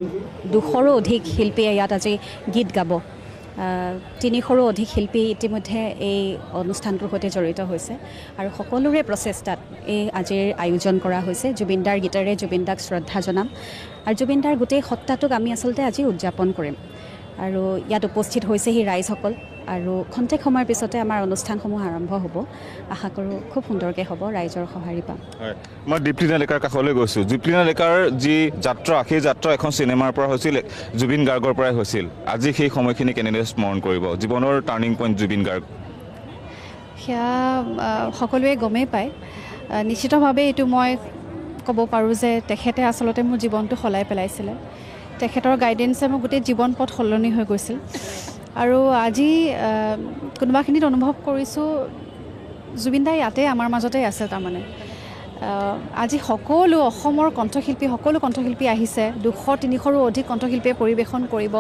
200ৰো অধিক শিল্পীয়ে ইয়াত আজি গীত গাব। 300ৰো অধিক শিল্পী ইতিমধ্যে এই অনুষ্ঠানটোৰ সৈতে জড়িত হৈছে আৰু সকলোৰে প্ৰচেষ্টাত এই আজিৰ আয়োজন কৰা হৈছে। জুবিনদাৰ গীতেৰে জুবিনদাক শ্ৰদ্ধা জনাম আৰু জুবিনদাৰ গোটেই সত্তাটোক আমি আচলতে আজি উদযাপন কৰিম আৰু ইয়াত উপস্থিত হৈছেহি ৰাইজসকল আৰু খন্তেক সময়ৰ পিছতে আমাৰ অনুষ্ঠানসমূহ আৰম্ভ হ'ব। আশা কৰোঁ খুব সুন্দৰকৈ হ'ব, ৰাইজৰ সঁহাৰি পাম। হয়, মই দীপলিনা ডেকাৰ কাষলৈ গৈছোঁ। দীপলিনা ডেকাৰ যি যাত্ৰা, সেই যাত্ৰা এখন চিনেমাৰ পৰা হৈছিল, জুবিন গাৰ্গৰ পৰাই হৈছিল। আজি সেই সময়খিনি কেনেদৰে স্মৰণ কৰিব, জীৱনৰ টাৰ্ণিং পইণ্ট জুবিন গাৰ্গ? সেয়া সকলোৱে গমেই পায়। নিশ্চিতভাৱে এইটো মই ক'ব পাৰোঁ যে তেখেতে আচলতে মোৰ জীৱনটো সলাই পেলাইছিলে। তেখেতৰ গাইডেঞ্চে মোৰ গোটেই জীৱন পথ সলনি হৈ গৈছিল আৰু আজি কোনোবাখিনিত অনুভৱ কৰিছোঁ জুবিনদা ইয়াতে আমাৰ মাজতে আছে। তাৰমানে আজি সকলো অসমৰ কণ্ঠশিল্পী, সকলো কণ্ঠশিল্পী আহিছে। 200-300ৰো অধিক কণ্ঠশিল্পীয়ে পৰিৱেশন কৰিব।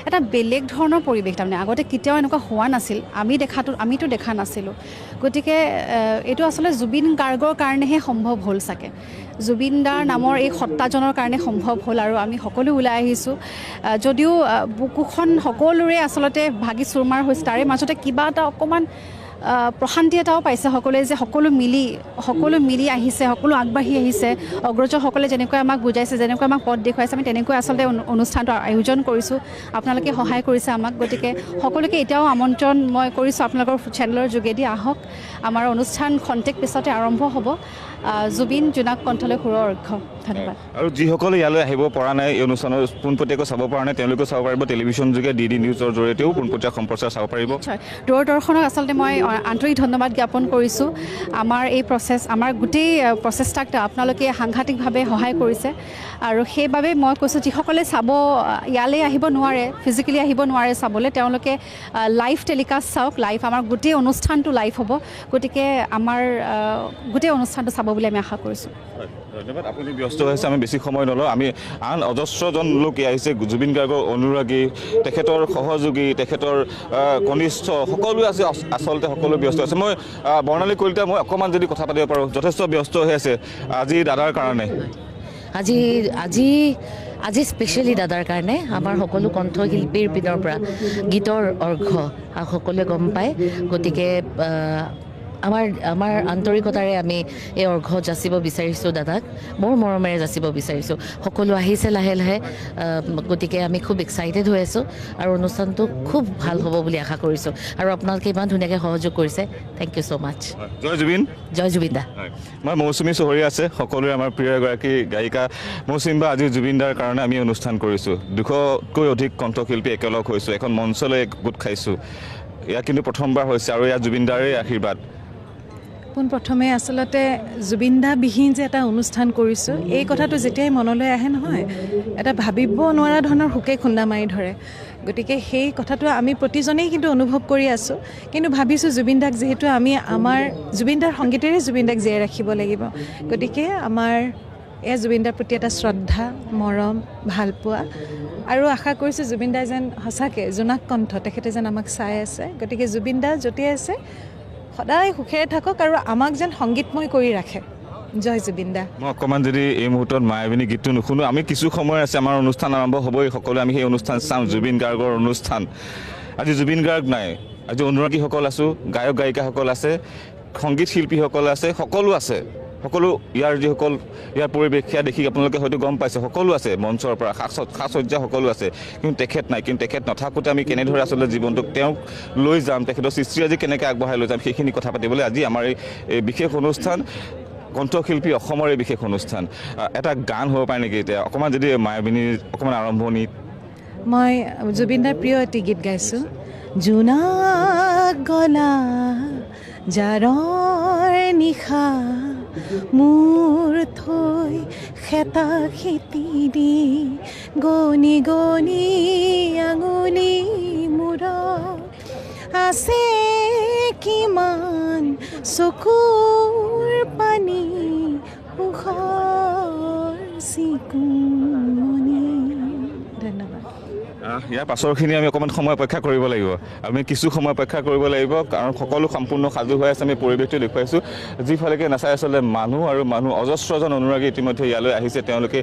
এটা বেলেগ ধৰণৰ পৰিৱেশ, তাৰমানে আগতে কেতিয়াও এনেকুৱা হোৱা নাছিল। আমিতো দেখা নাছিলোঁ। গতিকে এইটো আচলতে জুবিন গাৰ্গৰ কাৰণেহে সম্ভৱ হ'ল চাগে। জুবিনদাৰ নামৰ এই সত্তাজনৰ কাৰণে সম্ভৱ হ'ল আৰু আমি সকলো ওলাই আহিছোঁ। যদিও বুকুখন সকলোৰে আচলতে ভাগি চুৰমাৰ হৈছে, তাৰে মাজতে কিবা এটা অকণমান প্ৰশান্তি এটাও পাইছে সকলোৱে, যে সকলো মিলি আহিছে, সকলো আগবাঢ়ি আহিছে। অগ্ৰজসকলে যেনেকৈ আমাক বুজাইছে, যেনেকৈ আমাক পথ দেখুৱাইছে, আমি তেনেকৈ আচলতে অনুষ্ঠানটো আয়োজন কৰিছোঁ। আপোনালোকে সহায় কৰিছে আমাক। গতিকে সকলোকে এতিয়াও আমন্ত্ৰণ মই কৰিছোঁ, আপোনালোকৰ চেনেলৰ যোগেদি আহক। আমাৰ অনুষ্ঠান খন্তেক পিছতে আৰম্ভ হ'ব। জুবিন জোনাক কণ্ঠলৈ সুৰৰ অৰ্ঘ্য। ধন্যবাদ। আৰু যিসকলে ইয়ালৈ আহিব পৰা নাই, এই অনুষ্ঠানৰ পোনপটীয়াকৈ চাব পৰা নাই, তেওঁলোকেও চাব পাৰিব টেলিভিছন যোগে, DD নিউজৰ জৰিয়তেও পোনপটীয়া সম্প্ৰচাৰ চাব পাৰিব। নিশ্চয়। দূৰদৰ্শনক আচলতে মই আন্তৰিক ধন্যবাদ জ্ঞাপন কৰিছোঁ। আমাৰ গোটেই প্ৰচেষ্টাক আপোনালোকে সাংঘাতিকভাৱে সহায় কৰিছে আৰু সেইবাবে মই কৈছোঁ, যিসকলে চাব ইয়ালৈ আহিব নোৱাৰে, ফিজিকেলি আহিব নোৱাৰে চাবলৈ, তেওঁলোকে লাইভ টেলিকাষ্ট চাওক। আমাৰ গোটেই অনুষ্ঠানটো লাইভ হ'ব। গতিকে আমাৰ গোটেই অনুষ্ঠানটো চাব বুলি আমি আশা কৰিছোঁ। ধন্যবাদ। আপুনি ব্যস্ত হৈছে, আমি বেছি সময় নলওঁ। আমি আন অজস্ৰজন লোক আহিছে, জুবিন গাৰ্গৰ অনুৰাগী, তেখেতৰ সহযোগী, তেখেতৰ কনিষ্ঠ, সকলোৱে আছে। আচলতে সকলো ব্যস্ত আছে। মই বৰ্ণালী কলিতা, মই অকণমান যদি কথা পাতিব পাৰোঁ, যথেষ্ট ব্যস্ত হৈ আছে আজি দাদাৰ কাৰণে। আজি স্পেচিয়েলি দাদাৰ কাৰণে আমাৰ সকলো কণ্ঠশিল্পীৰ পিনৰ পৰা গীতৰ অৰ্ঘ্য সকলোৱে গম পায়। গতিকে আমাৰ আন্তৰিকতাৰে আমি এই অৰ্ঘ্য যাচিব বিচাৰিছোঁ দাদাক, মোৰ মৰমেৰে যাচিব বিচাৰিছোঁ। সকলো আহিছে লাহে লাহে, গতিকে আমি খুব এক্সাইটেড হৈ আছোঁ আৰু অনুষ্ঠানটো খুব ভাল হ'ব বুলি আশা কৰিছোঁ। আৰু আপোনালোকে ইমান ধুনীয়াকৈ সহযোগ কৰিছে, থেংক ইউ ছ' মাছ। জয় জুবিন। জয় জুবিন দা। মই মৌচুমী চহৰীয়া আছে, সকলোৰে আমাৰ প্ৰিয় এগৰাকী গায়িকা মৌচুমী বা। আজি জুবিনদাৰ কাৰণে আমি অনুষ্ঠান কৰিছোঁ। 200কৈ অধিক কণ্ঠশিল্পী একেলগ হৈছোঁ, এখন মঞ্চলৈ গোট খাইছোঁ। এয়া কিন্তু প্ৰথমবাৰ হৈছে আৰু এয়া জুবিনদাৰেই আশীৰ্বাদ। পোনপ্ৰথমে আচলতে জুবিনদাবিহীন যে এটা অনুষ্ঠান কৰিছোঁ, এই কথাটো যেতিয়াই মনলৈ আহে নহয়, এটা ভাবিব নোৱাৰা ধৰণৰ শোকে খুন্দা মাৰি ধৰে। গতিকে সেই কথাটো আমি প্ৰতিজনেই কিন্তু অনুভৱ কৰি আছোঁ। কিন্তু ভাবিছোঁ জুবিনদাক যিহেতু আমাৰ জুবিনদাৰ সংগীতেৰে জুবিনদাক জীয়াই ৰাখিব লাগিব। গতিকে আমাৰ এয়া জুবিনদাৰ প্ৰতি এটা শ্ৰদ্ধা, মৰম, ভালপোৱা আৰু আশা কৰিছোঁ জুবিনদাই যেন সঁচাকৈ জোনাক কণ্ঠ, তেখেতে যেন আমাক চাই আছে। গতিকে জুবিনদা য'তেই আছে সদায় সুখেৰে থাকক আৰু আমাক যেন সংগীতময় কৰি ৰাখে। জয় জুবিনদা। মই অকণমান যদি এই মুহূৰ্তত মায়াবিনী গীতটো নুশুনো, আমি কিছু সময় আছে, আমাৰ অনুষ্ঠান আৰম্ভ হ'বই। সকলোৱে আমি সেই অনুষ্ঠান চাম, জুবিন গাৰ্গৰ অনুষ্ঠান। আজি জুবিন গাৰ্গ নাই, আজি অনুৰাগীসকল আছোঁ, গায়ক গায়িকাসকল আছে, সংগীত শিল্পীসকল আছে, সকলো আছে। সকলো ইয়াৰ পৰিৱেশ সেয়া দেখি আপোনালোকে হয়তো গম পাইছে, সকলো আছে। মঞ্চৰ পৰা সাজসজ্জা সকলো আছে, কিন্তু তেখেত নাই। কিন্তু তেখেত নাথাকোঁতে আমি কেনেদৰে আচলতে জীৱনটোক তেওঁক লৈ যাম, তেখেতৰ সৃষ্টি আজি কেনেকৈ আগবঢ়াই লৈ যাম, সেইখিনি কথা পাতিবলৈ আজি আমাৰ এই বিশেষ অনুষ্ঠান। কণ্ঠশিল্পী অসমৰ এই বিশেষ অনুষ্ঠান। এটা গান হ'ব পাৰে নেকি এতিয়া অকণমান, যদি মায়াবিনীৰ অকণমান আৰম্ভণিত? মই জুবিনদাৰ প্ৰিয় এটি গীত গাইছোঁ। জোনাক গলা জাৰৰ নিশা, মোৰ থৈ খেতা খেতি দি, গনি গনি আঙুলি মূৰত আছে কিমান চকুৰ পানী, সুখৰ চিকুমনি। ধন্যবাদ। ইয়াৰ পাছৰখিনি আমি অকণমান সময় অপেক্ষা কৰিব লাগিব আমি কিছু সময় অপেক্ষা কৰিব লাগিব কাৰণ সকলো সম্পূৰ্ণ সাজু হৈ আছে আমি পৰিৱেশটো দেখুৱাইছোঁ যিফালেকে নাচাই আচলতে মানুহ আৰু মানুহ অজস্ৰজন অনুৰাগী ইতিমধ্যে ইয়ালৈ আহিছে তেওঁলোকে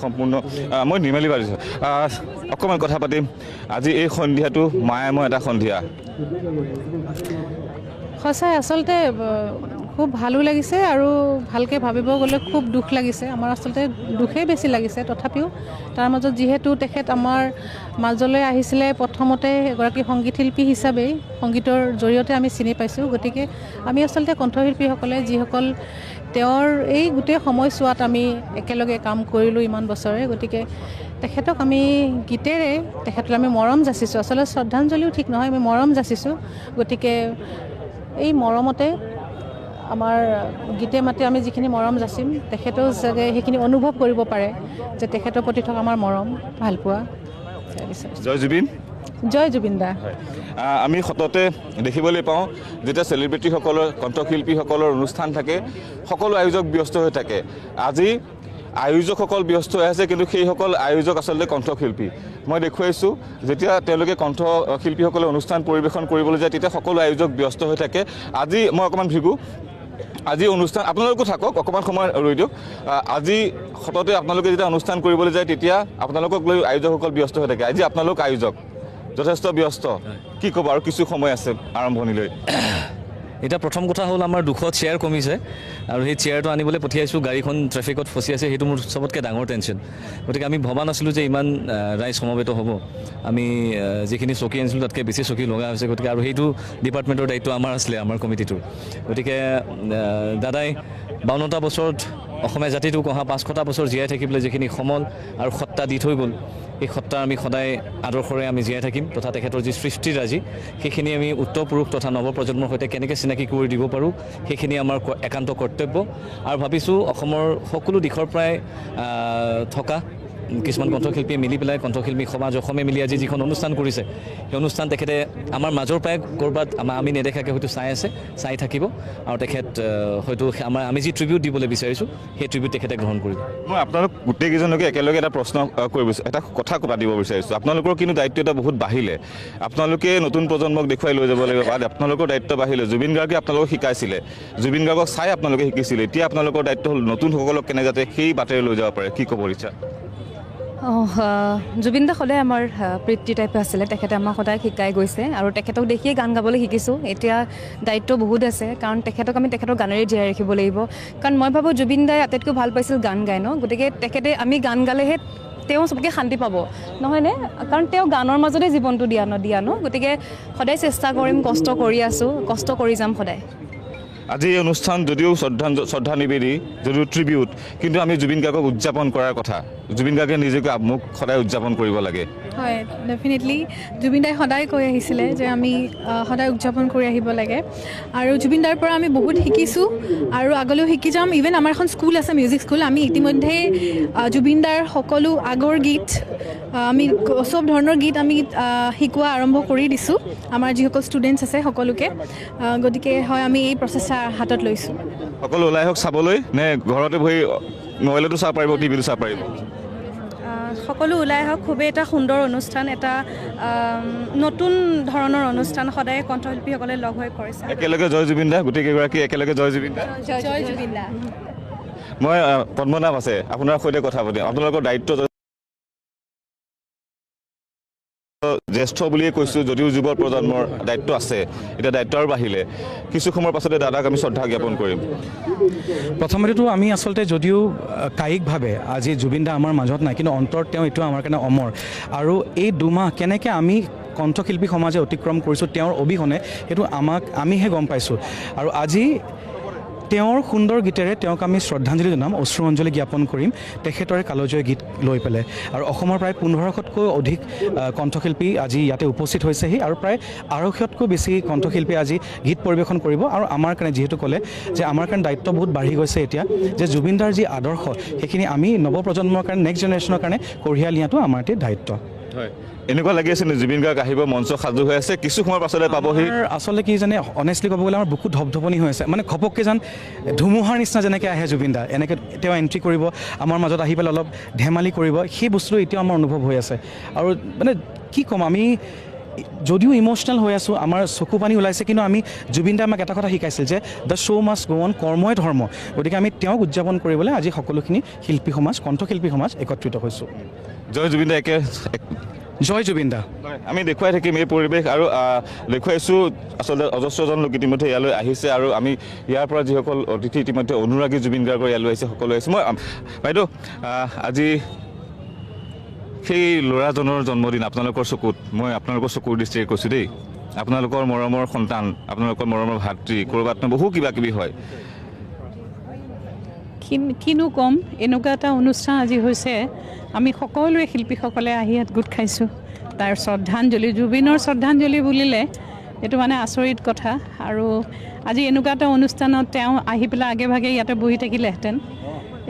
সম্পূৰ্ণ মই নিৰ্মালি পাৰিছোঁ অকণমান কথা পাতিম আজি এই সন্ধিয়াটো মায়াময় এটা সন্ধিয়া সঁচাই আচলতে খুব ভালো লাগিছে আৰু ভালকৈ ভাবিব গ'লে খুব দুখ লাগিছে আমাৰ আচলতে দুখেই বেছি লাগিছে তথাপিও তাৰ মাজত যিহেতু তেখেত আমাৰ মাজলৈ আহিছিলে প্ৰথমতে এগৰাকী সংগীত শিল্পী হিচাপেই সংগীতৰ জৰিয়তে আমি চিনি পাইছোঁ গতিকে আমি আচলতে কণ্ঠশিল্পীসকলে যিসকল তেওঁৰ এই গোটেই সময়ছোৱাত আমি একেলগে কাম কৰিলোঁ ইমান বছৰে গতিকে তেখেতক আমি গীতেৰে তেখেতলৈ আমি মৰম যাচিছোঁ আচলতে শ্ৰদ্ধাঞ্জলিও ঠিক নহয় আমি মৰম যাচিছোঁ গতিকে এই মৰমতে আমাৰ গীতে মাতে আমি যিখিনি মৰম যাচিম তেখেতেও চাগে সেইখিনি অনুভৱ কৰিব পাৰে যে তেখেতৰ প্ৰতি থকা আমাৰ মৰম ভালপোৱা জয় জুবিন জয় জুবিন দা আমি সততে দেখিবলৈ পাওঁ যেতিয়া চেলিব্ৰিটিসকলৰ কণ্ঠশিল্পীসকলৰ অনুষ্ঠান থাকে সকলো আয়োজক ব্যস্ত হৈ থাকে আজি আয়োজকসকল ব্যস্ত হৈ আছে কিন্তু সেইসকল আয়োজক আচলতে কণ্ঠশিল্পী মই দেখুৱাইছোঁ যেতিয়া তেওঁলোকে কণ্ঠশিল্পীসকলে অনুষ্ঠান পৰিৱেশন কৰিবলৈ যায় তেতিয়া সকলো আয়োজক ব্যস্ত হৈ থাকে আজি মই অকণমান ভিগো আজি অনুষ্ঠান আপোনালোকো থাকক অকণমান সময় ৰৈ দিয়ক আজি সততে আপোনালোকে যেতিয়া অনুষ্ঠান কৰিবলৈ যায় তেতিয়া আপোনালোকক লৈ আয়োজকসকল ব্যস্ত হৈ থাকে আজি আপোনালোক আয়োজক যথেষ্ট ব্যস্ত কি ক'ব আৰু কিছু সময় আছে আৰম্ভণিলৈ এতিয়া প্ৰথম কথা হ'ল আমাৰ 200 চেয়াৰ কমিছে আৰু সেই চেয়াৰটো আনিবলৈ পঠিয়াইছোঁ গাড়ীখন ট্ৰেফিকত ফচি আছে সেইটো মোৰ চবতকৈ ডাঙৰ টেনশ্যন গতিকে আমি ভবা নাছিলোঁ যে ইমান ৰাইজ সমবেত হ'ব আমি যিখিনি চকী আনিছিলোঁ তাতকৈ বেছি চকী লগা হৈছে গতিকে আৰু সেইটো ডিপাৰ্টমেণ্টৰ দায়িত্ব আমাৰ আছিলে আমাৰ কমিটিটোৰ গতিকে দাদাই 52টা বছৰত অসমীয়া জাতিটোক অহা 500টা বছৰ জীয়াই থাকিবলৈ যিখিনি সমল আৰু সত্তা দি থৈ গ'ল এই সত্তা আমি সদায় আদৰ্শৰে আমি জীয়াই থাকিম তথা তেখেতৰ যি সৃষ্টিৰাজি সেইখিনি আমি উত্তৰ পুৰুষ তথা নৱপ্ৰজন্মৰ সৈতে কেনেকৈ চিনাকি কৰি দিব পাৰোঁ সেইখিনি আমাৰ একান্ত কৰ্তব্য আৰু ভাবিছোঁ অসমৰ সকলো দিশৰ পৰাই থকা কিছুমান কণ্ঠশিল্পীয়ে মিলি পেলাই কণ্ঠশিল্পী সমাজ অসমে মিলি আজি যিখন অনুষ্ঠান কৰিছে সেই অনুষ্ঠান তেখেতে আমাৰ মাজৰ পৰাই ক'ৰবাত আমি নেদেখাকৈ হয়তো চাই থাকিব আৰু তেখেত হয়তো আমি যি ট্ৰিবিউট দিবলৈ বিচাৰিছোঁ সেই ট্ৰিবিউট তেখেতে গ্ৰহণ কৰিব মই আপোনালোক গোটেইকেইজনকে একেলগে এটা প্ৰশ্ন কৰিব এটা কথা পাতিব বিচাৰিছোঁ আপোনালোকৰ কিন্তু দায়িত্ব এটা বহুত বাঢ়িলে আপোনালোকে নতুন প্ৰজন্মক দেখুৱাই লৈ যাব লাগিব বা আপোনালোকৰ দায়িত্ব বাঢ়িলে জুবিন গাৰ্গে আপোনালোকক শিকাইছিলে জুবিন গাৰ্গক চাই আপোনালোকে শিকিছিলে এতিয়া আপোনালোকৰ দায়িত্ব হ'ল নতুনসকলক কেনে যাতে সেই বাটেৰে লৈ যাব পাৰে কি ক'ব ইচ্ছা জুবিন দা সদায় আমাৰ প্ৰীতি টাইপে আছিলে তেখেতে আমাক সদায় শিকাই গৈছে আৰু তেখেতক দেখিয়ে গান গাবলৈ শিকিছোঁ এতিয়া দায়িত্ব বহুত আছে কাৰণ তেখেতক আমি তেখেতৰ গানেৰে জীয়াই ৰাখিব লাগিব কাৰণ মই ভাবোঁ জুবিন দাই আটাইতকৈ ভাল পাইছিল গান গাই ন গতিকে তেখেতে আমি গান গালেহে তেওঁ চবকে শান্তি পাব নহয়নে কাৰণ তেওঁ গানৰ মাজতে জীৱনটো দিয়া ন গতিকে সদায় চেষ্টা কৰিম কষ্ট কৰি আছোঁ কষ্ট কৰি যাম সদায় আজি এই অনুষ্ঠান যদিও শ্ৰদ্ধা নিবেদী যদিও ট্ৰিবিউট কিন্তু আমি জুবিন গাৰ্গক উদযাপন কৰাৰ কথা জুবিন গাৰ্গে নিজকে মোক সদায় উদযাপন কৰিব লাগে হয় ডেফিনেটলি জুবিন দাই সদায় কৈ আহিছিলে যে আমি সদায় উদযাপন কৰি আহিব লাগে আৰু জুবিন দাৰ পৰা আমি বহুত শিকিছোঁ আৰু আগলৈও শিকি যাম ইভেন আমাৰ এখন স্কুল আছে মিউজিক স্কুল আমি ইতিমধ্যে জুবিন দাৰ সকলো আগৰ গীত আমি চব ধৰণৰ গীত আমি শিকোৱা আৰম্ভ কৰি দিছোঁ আমাৰ যিসকল ষ্টুডেণ্টছ আছে সকলোকে গতিকে হয় আমি এই প্ৰচেষ্টা হাতত লৈছোঁ সকলো ওলাই আহক চাবলৈ নে ঘৰতে বহি মোবাইলতো চাব পাৰিব টিভিটো চাব পাৰিব সকলো ওলাই আহক খুবেই এটা সুন্দৰ অনুষ্ঠান এটা নতুন ধৰণৰ অনুষ্ঠান সদায় কণ্ঠশিল্পীসকলে লগ হৈ কৰিছে একেলগে জয় জুবিন দা গোটেইকেইগৰাকী একেলগে জয় জুবিন দা জয় জুবিন দা মই পদ্মনাভ আছে আপোনাৰ সৈতে কথা পাতিম আপোনালোকৰ দায়িত্ব জ্যেষ্ঠ বুলিয়ে কৈছোঁ যদিও যুৱ প্ৰজন্মৰ দায়িত্ব আছে এতিয়া দায়িত্ব আৰু বাঢ়িলে কিছু সময়ৰ পাছতে দাদাক আমি শ্ৰদ্ধা জ্ঞাপন কৰিম প্ৰথমতেতো আমি আচলতে যদিও কায়িকভাৱে আজি জুবিন দা আমাৰ মাজত নাই কিন্তু অন্তৰত তেওঁ এইটো আমাৰ কাৰণে অমৰ আৰু এই 2 মাহ কেনেকৈ আমি কণ্ঠশিল্পী সমাজে অতিক্ৰম কৰিছোঁ তেওঁৰ অবিহনে সেইটো আমিহে গম পাইছোঁ আৰু আজি তেওঁৰ সুন্দৰ গীতেৰে তেওঁক আমি শ্ৰদ্ধাঞ্জলি জনাম অশ্ৰুঅঞ্জলি জ্ঞাপন কৰিম তেখেতৰে কালজয়ী গীত লৈ পেলাই আৰু অসমৰ প্ৰায় 1500তকৈ অধিক কণ্ঠশিল্পী আজি ইয়াতে উপস্থিত হৈছেহি আৰু প্ৰায় 250তকৈ বেছি কণ্ঠশিল্পী আজি গীত পৰিৱেশন কৰিব আৰু আমাৰ কাৰণে যিহেতু ক'লে যে আমাৰ কাৰণে দায়িত্ব বহুত বাঢ়ি গৈছে এতিয়া যে জুবিন দাৰ যি আদৰ্শ সেইখিনি আমি নৱপ্ৰজন্মৰ কাৰণে নেক্সট জেনেৰেশ্যনৰ কাৰণে কঢ়িয়াই নিয়াটো আমাৰ এতিয়া দায়িত্ব হয় এনেকুৱা লাগি আছে নে জুবিন গাৰ্গ আহিব মঞ্চ সাজু হৈ আছে কিছু সময়ৰ পাছতে পাবহি আমাৰ আচলতে কি জানে অনেষ্টলি ক'ব গ'লে আমাৰ বুকুত ধপধপনি হৈ আছে মানে ঘপককৈ যেন ধুমুহাৰ নিচিনা যেনেকৈ আহে জুবিন দা এনেকৈ তেওঁ এণ্ট্ৰি কৰিব আমাৰ মাজত আহি পেলাই অলপ ধেমালি কৰিব সেই বস্তুটো এতিয়াও আমাৰ অনুভৱ হৈ আছে আৰু মানে কি ক'ম আমি যদিও ইম'চনেল হৈ আছোঁ আমাৰ চকু পানী ওলাইছে কিন্তু আমি জুবিন দাই আমাক এটা কথা শিকাইছিল যে the show' must go on কৰ্মই ধৰ্ম গতিকে আমি তেওঁক উদযাপন কৰিবলৈ আজি সকলোখিনি শিল্পী সমাজ কণ্ঠশিল্পী সমাজ একত্ৰিত হৈছোঁ জয় জুবিন দা জয় জুবিন দা আমি দেখুৱাই থাকিম এই পৰিৱেশ আৰু দেখুৱাইছোঁ আচলতে অজস্ৰজন লোক ইতিমধ্যে ইয়ালৈ আহিছে আৰু আমি ইয়াৰ পৰা যিসকল অতিথি ইতিমধ্যে অনুৰাগী জুবিন গাৰ্গৰ ইয়ালৈ আহিছে সকলো আহিছে মই বাইদেউ আজি সেই ল'ৰাজনৰ জন্মদিন আপোনালোকৰ চকুত মই আপোনালোকৰ চকুৰ দৃষ্টিৰে কৈছোঁ দেই আপোনালোকৰ মৰমৰ সন্তান আপোনালোকৰ মৰমৰ ভাতৃ ক'ৰবাত বহু কিবা কিবি হয় কিনো ক'ম এনেকুৱা এটা অনুষ্ঠান আজি হৈছে আমি সকলোৱে শিল্পীসকলে আহি ইয়াত গোট খাইছোঁ তাৰ শ্ৰদ্ধাঞ্জলি জুবিনৰ শ্ৰদ্ধাঞ্জলি বুলিলে এইটো মানে আচৰিত কথা আৰু আজি এনেকুৱা এটা অনুষ্ঠানত তেওঁ আহি পেলাই আগে ভাগে ইয়াতে বহি থাকিলেহেঁতেন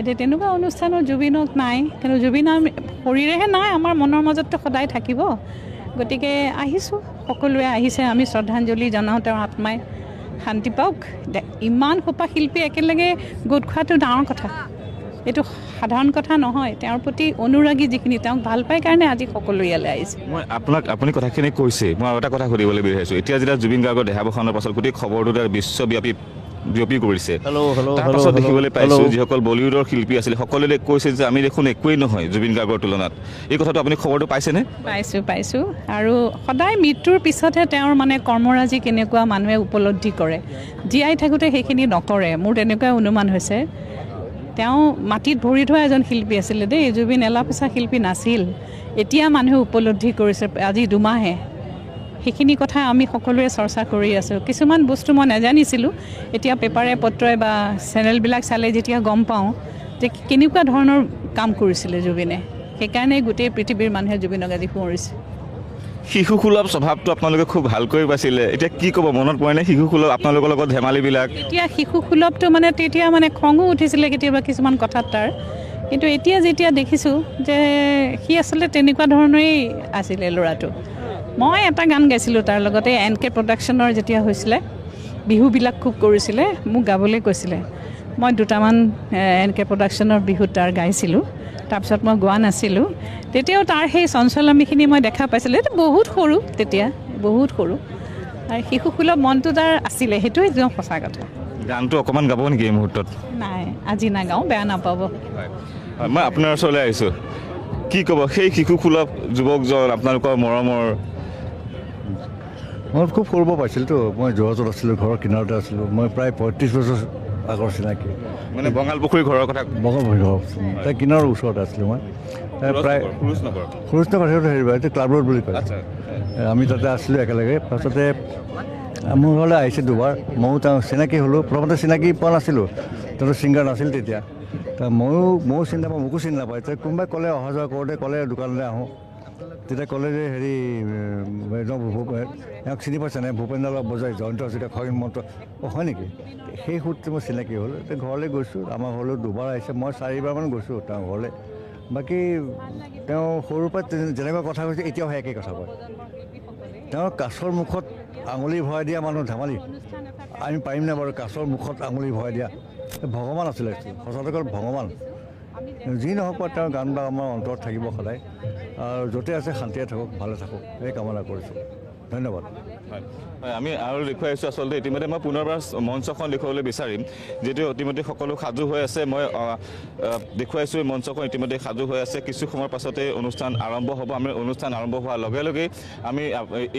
এতিয়া তেনেকুৱা অনুষ্ঠানত জুবিনক নাই কিন্তু জুবিন শৰীৰেহে নাই আমাৰ মনৰ মাজততো সদায় থাকিব গতিকে আহিছোঁ সকলোৱে আহিছে আমি শ্ৰদ্ধাঞ্জলি জনাওঁ তেওঁৰ আত্মাই শান্তি পাওক ইমান সোপা শিল্পী একেলগে গোট খোৱাটো ডাঙৰ কথা এইটো সাধাৰণ কথা নহয় তেওঁৰ প্ৰতি অনুৰাগী যিখিনি তেওঁক ভাল পায় কাৰণে আজি সকলো ইয়ালৈ আহিছে মই আপুনি কথাখিনি কৈছে মই আৰু এটা কথা সুধিবলৈ বিচাৰিছোঁ এতিয়া যেতিয়া জুবিন গাৰ্গৰ দেহাৱসানৰ পাছত গোটেই খবৰটো বিশ্বব্যাপী বিয়পি কৰিছে তাৰপাছত দেখিবলৈ পাইছোঁ যিসকল বলিউডৰ শিল্পী আছিলে সকলোৱে কৈছে যে আমি দেখোন একোৱেই নহয় জুবিন গাৰ্গৰ তুলনাত এই কথাটো আপুনি খবৰটো পাইছেনে পাইছোঁ আৰু সদায় মৃত্যুৰ পিছতহে তেওঁৰ মানে কৰ্মৰাজি কেনেকুৱা মানুহে উপলব্ধি কৰে জীয়াই থাকোঁতে সেইখিনি নকৰে মোৰ তেনেকুৱা অনুমান হৈছে তেওঁ মাটিত ভৰি থোৱা এজন শিল্পী আছিলে দেই জুবিন এলাপোচা শিল্পী নাছিল এতিয়া মানুহে উপলব্ধি কৰিছে আজি দুমাহে সেইখিনি কথা আমি সকলোৱে চৰ্চা কৰি আছোঁ কিছুমান বস্তু মই নাজানিছিলোঁ এতিয়া পেপাৰে পত্ৰই বা চেনেলবিলাক চালে যেতিয়া গম পাওঁ যে কেনেকুৱা ধৰণৰ কাম কৰিছিলে জুবিনে সেইকাৰণে গোটেই পৃথিৱীৰ মানুহে জুবিনক আজি সোঁৱৰিছে শিশুসুলভ স্বভাৱটো আপোনালোকে খুব ভালকৈ পাইছিলে এতিয়া কি ক'ব মনত পৰেনে শিশুসুলভ আপোনালোকৰ লগত ধেমালিবিলাক এতিয়া শিশুসুলভটো মানে তেতিয়া মানে খঙো উঠিছিলে কেতিয়াবা কিছুমান কথাত তাৰ কিন্তু এতিয়া যেতিয়া দেখিছোঁ যে সি আচলতে তেনেকুৱা ধৰণৰেই আছিলে ল'ৰাটো মই এটা গান গাইছিলোঁ তাৰ লগতে NK প্ৰডাকশ্যনৰ যেতিয়া হৈছিলে বিহুবিলাক খুব কৰিছিলে মোক গাবলৈ কৈছিলে মই দুটামান NK প্ৰডাকশ্যনৰ বিহুত তাৰ গাইছিলোঁ তাৰপিছত মই গোৱা নাছিলোঁ তেতিয়াও তাৰ সেই চঞ্চলামীখিনি মই দেখা পাইছিলোঁ এইটো বহুত সৰু তেতিয়া বহুত সৰু আৰু শিশুসুলভ মনটো তাৰ আছিলে সেইটোৱে একদম সঁচা কথা গানটো অকণমান গাব নেকি এই মুহূৰ্তত নাই আজি নাগাওঁ বেয়া নাপাব মই আপোনাৰ ওচৰলৈ আহিছোঁ কি ক'ব সেই শিশুসুলভ যুৱকজন আপোনালোকৰ মৰমৰ মই খুব সৰুৰ পৰা পাইছিলোঁতো মই যোৰহাটত আছিলোঁ ঘৰৰ কিনাৰতে আছিলোঁ মই প্ৰায় 35 বছৰ আগৰ চিনাকি মানে বঙালপুখুৰী ঘৰৰ কথা বঙালপুখুৰী ঘৰ তাই কিনাৰৰ ওচৰতে আছিলোঁ মই প্ৰায় সুৰুজনগৰ হেৰি এইটো ক্লাব ৰোড বুলি কয় আমি তাতে আছিলোঁ একেলগে পাছতে মোৰ ঘৰলৈ আহিছে দুবাৰ ময়ো তেওঁ চিনাকি হ'লোঁ প্ৰথমতে চিনাকি পোৱা নাছিলোঁ তেওঁতো ছিংগাৰ নাছিল তেতিয়া ময়ো চিনি নাপাওঁ মোকো চিনি নাপায় এতিয়া কোনোবাই ক'লে অহা যোৱা কৰোঁতে ক'লে দোকানলৈ আহোঁ তেতিয়া ক'লে যে হেৰি তেওঁক চিনি পাইছেনে ভূপেন্দ্ৰ বজাই জয়ন্ত হাজৰিকা খগেন মহন্ত হয় নেকি সেই সূত্ৰে মই চিনাকি হ'ল এতিয়া ঘৰলৈ গৈছোঁ আমাৰ ঘৰলৈ দুবাৰ আহিছে মই 4বাৰমান গৈছোঁ তেওঁৰ ঘৰলৈ বাকী তেওঁ সৰুৰ পৰা যেনেকুৱা কথা কৈছে এতিয়াও সেই একেই কথা কয় তেওঁ কাছৰ মুখত আঙুলি ভৰাই দিয়া মানুহ ধেমালি আমি পাৰিম নে বাৰু কাছৰ মুখত আঙুলি ভৰাই দিয়া ভগৱান আছিলে সঁচাকৈ ভগৱান যি নহওক বা তেওঁৰ গানবিলাক আমাৰ অন্তৰত থাকিব সদায় আৰু য'তে আছে শান্তিয়ে থাকক ভালে থাকক এই কামনা কৰিছোঁ ধন্যবাদ আমি আৰু দেখুৱাইছোঁ আচলতে ইতিমধ্যে মই পুনৰবাৰ মঞ্চখন দেখুৱাবলৈ বিচাৰিম যিহেতু ইতিমধ্যে সকলো সাজু হৈ আছে মই দেখুৱাইছোঁ এই মঞ্চখন ইতিমধ্যে সাজু হৈ আছে কিছু সময়ৰ পাছতে অনুষ্ঠান আৰম্ভ হ'ব আমি অনুষ্ঠান আৰম্ভ হোৱাৰ লগে লগেই আমি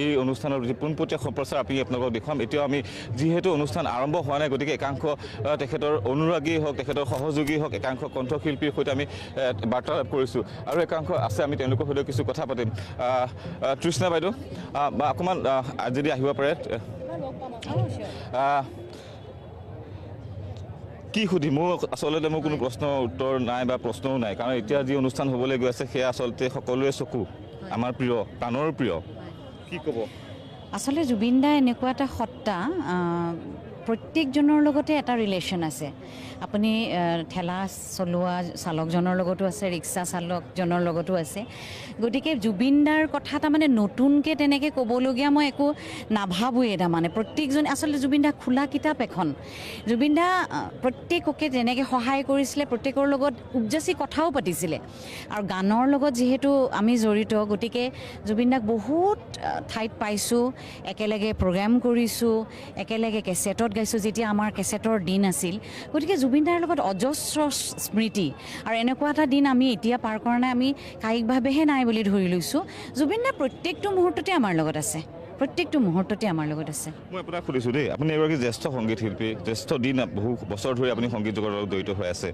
এই অনুষ্ঠানৰ যি পোনপটীয়া সম্প্ৰচাৰ আমি আপোনালোকক দেখুৱাম এতিয়াও আমি যিহেতু অনুষ্ঠান আৰম্ভ হোৱা নাই গতিকে একাংশ তেখেতৰ অনুৰাগী হওক তেখেতৰ সহযোগী হওক একাংশ কণ্ঠশিল্পীৰ সৈতে আমি বাৰ্তালাপ কৰিছোঁ আৰু একাংশ আছে আমি তেওঁলোকৰ সৈতে কিছু কথা পাতিম তৃষ্ণা বাইদেউ বা অকণমান যদি আহিব পাৰে কি সুধিম মোৰ আচলতে মোৰ কোনো প্ৰশ্নৰ উত্তৰ নাই বা প্ৰশ্নও নাই কাৰণ এতিয়া যি অনুষ্ঠান হ'বলৈ গৈ আছে সেয়া আচলতে সকলোৱে চকু আমাৰ প্ৰিয় প্ৰাণৰ প্ৰিয় কি ক'ব আচলতে জুবিন দা এনেকুৱা এটা সত্তা প্ৰত্যেকজনৰ লগতে এটা ৰিলেশ্যন আছে আপুনি ঠেলা চলোৱা চালকজনৰ লগতো আছে, ৰিক্সা চালকজনৰ লগতো আছে। গতিকে জুবিনদাৰ কথা তাৰমানে নতুনকৈ তেনেকৈ ক'বলগীয়া মই একো নাভাবোঁৱেই। তাৰমানে প্ৰত্যেকজন আচলতে জুবিনদা খোলা কিতাপ এখন। জুবিনদা প্ৰত্যেককে যেনেকৈ সহায় কৰিছিলে, প্ৰত্যেকৰ লগত উপজাচি কথাও পাতিছিলে। আৰু গানৰ লগত যিহেতু আমি জড়িত, গতিকে জুবিনদাক বহুত ঠাইত পাইছোঁ, একেলগে প্ৰগ্ৰাম কৰিছোঁ, একেলগে কেছেটত গাইছোঁ যেতিয়া আমাৰ কেছেটৰ দিন আছিল। গতিকে জুবিনদাৰ লগত অজস্ৰ স্মৃতি। আৰু এনেকুৱা এটা দিন আমি এতিয়া পাৰ কৰা নাই, আমি কায়িকভাৱেহে নাই বুলি ধৰি লৈছোঁ। জুবিনদা প্ৰত্যেকটো মুহূৰ্ততে আমাৰ লগত আছে, প্ৰত্যেকটো মুহূৰ্ততে আমাৰ লগত আছে। মই আপোনাক সুধিছোঁ দেই, আপুনি এগৰাকী জ্যেষ্ঠ সংগীত শিল্পী, জ্যেষ্ঠ দিন বহু বছৰ ধৰি আপুনি সংগীত জগতৰ লগত জড়িত হৈ আছে।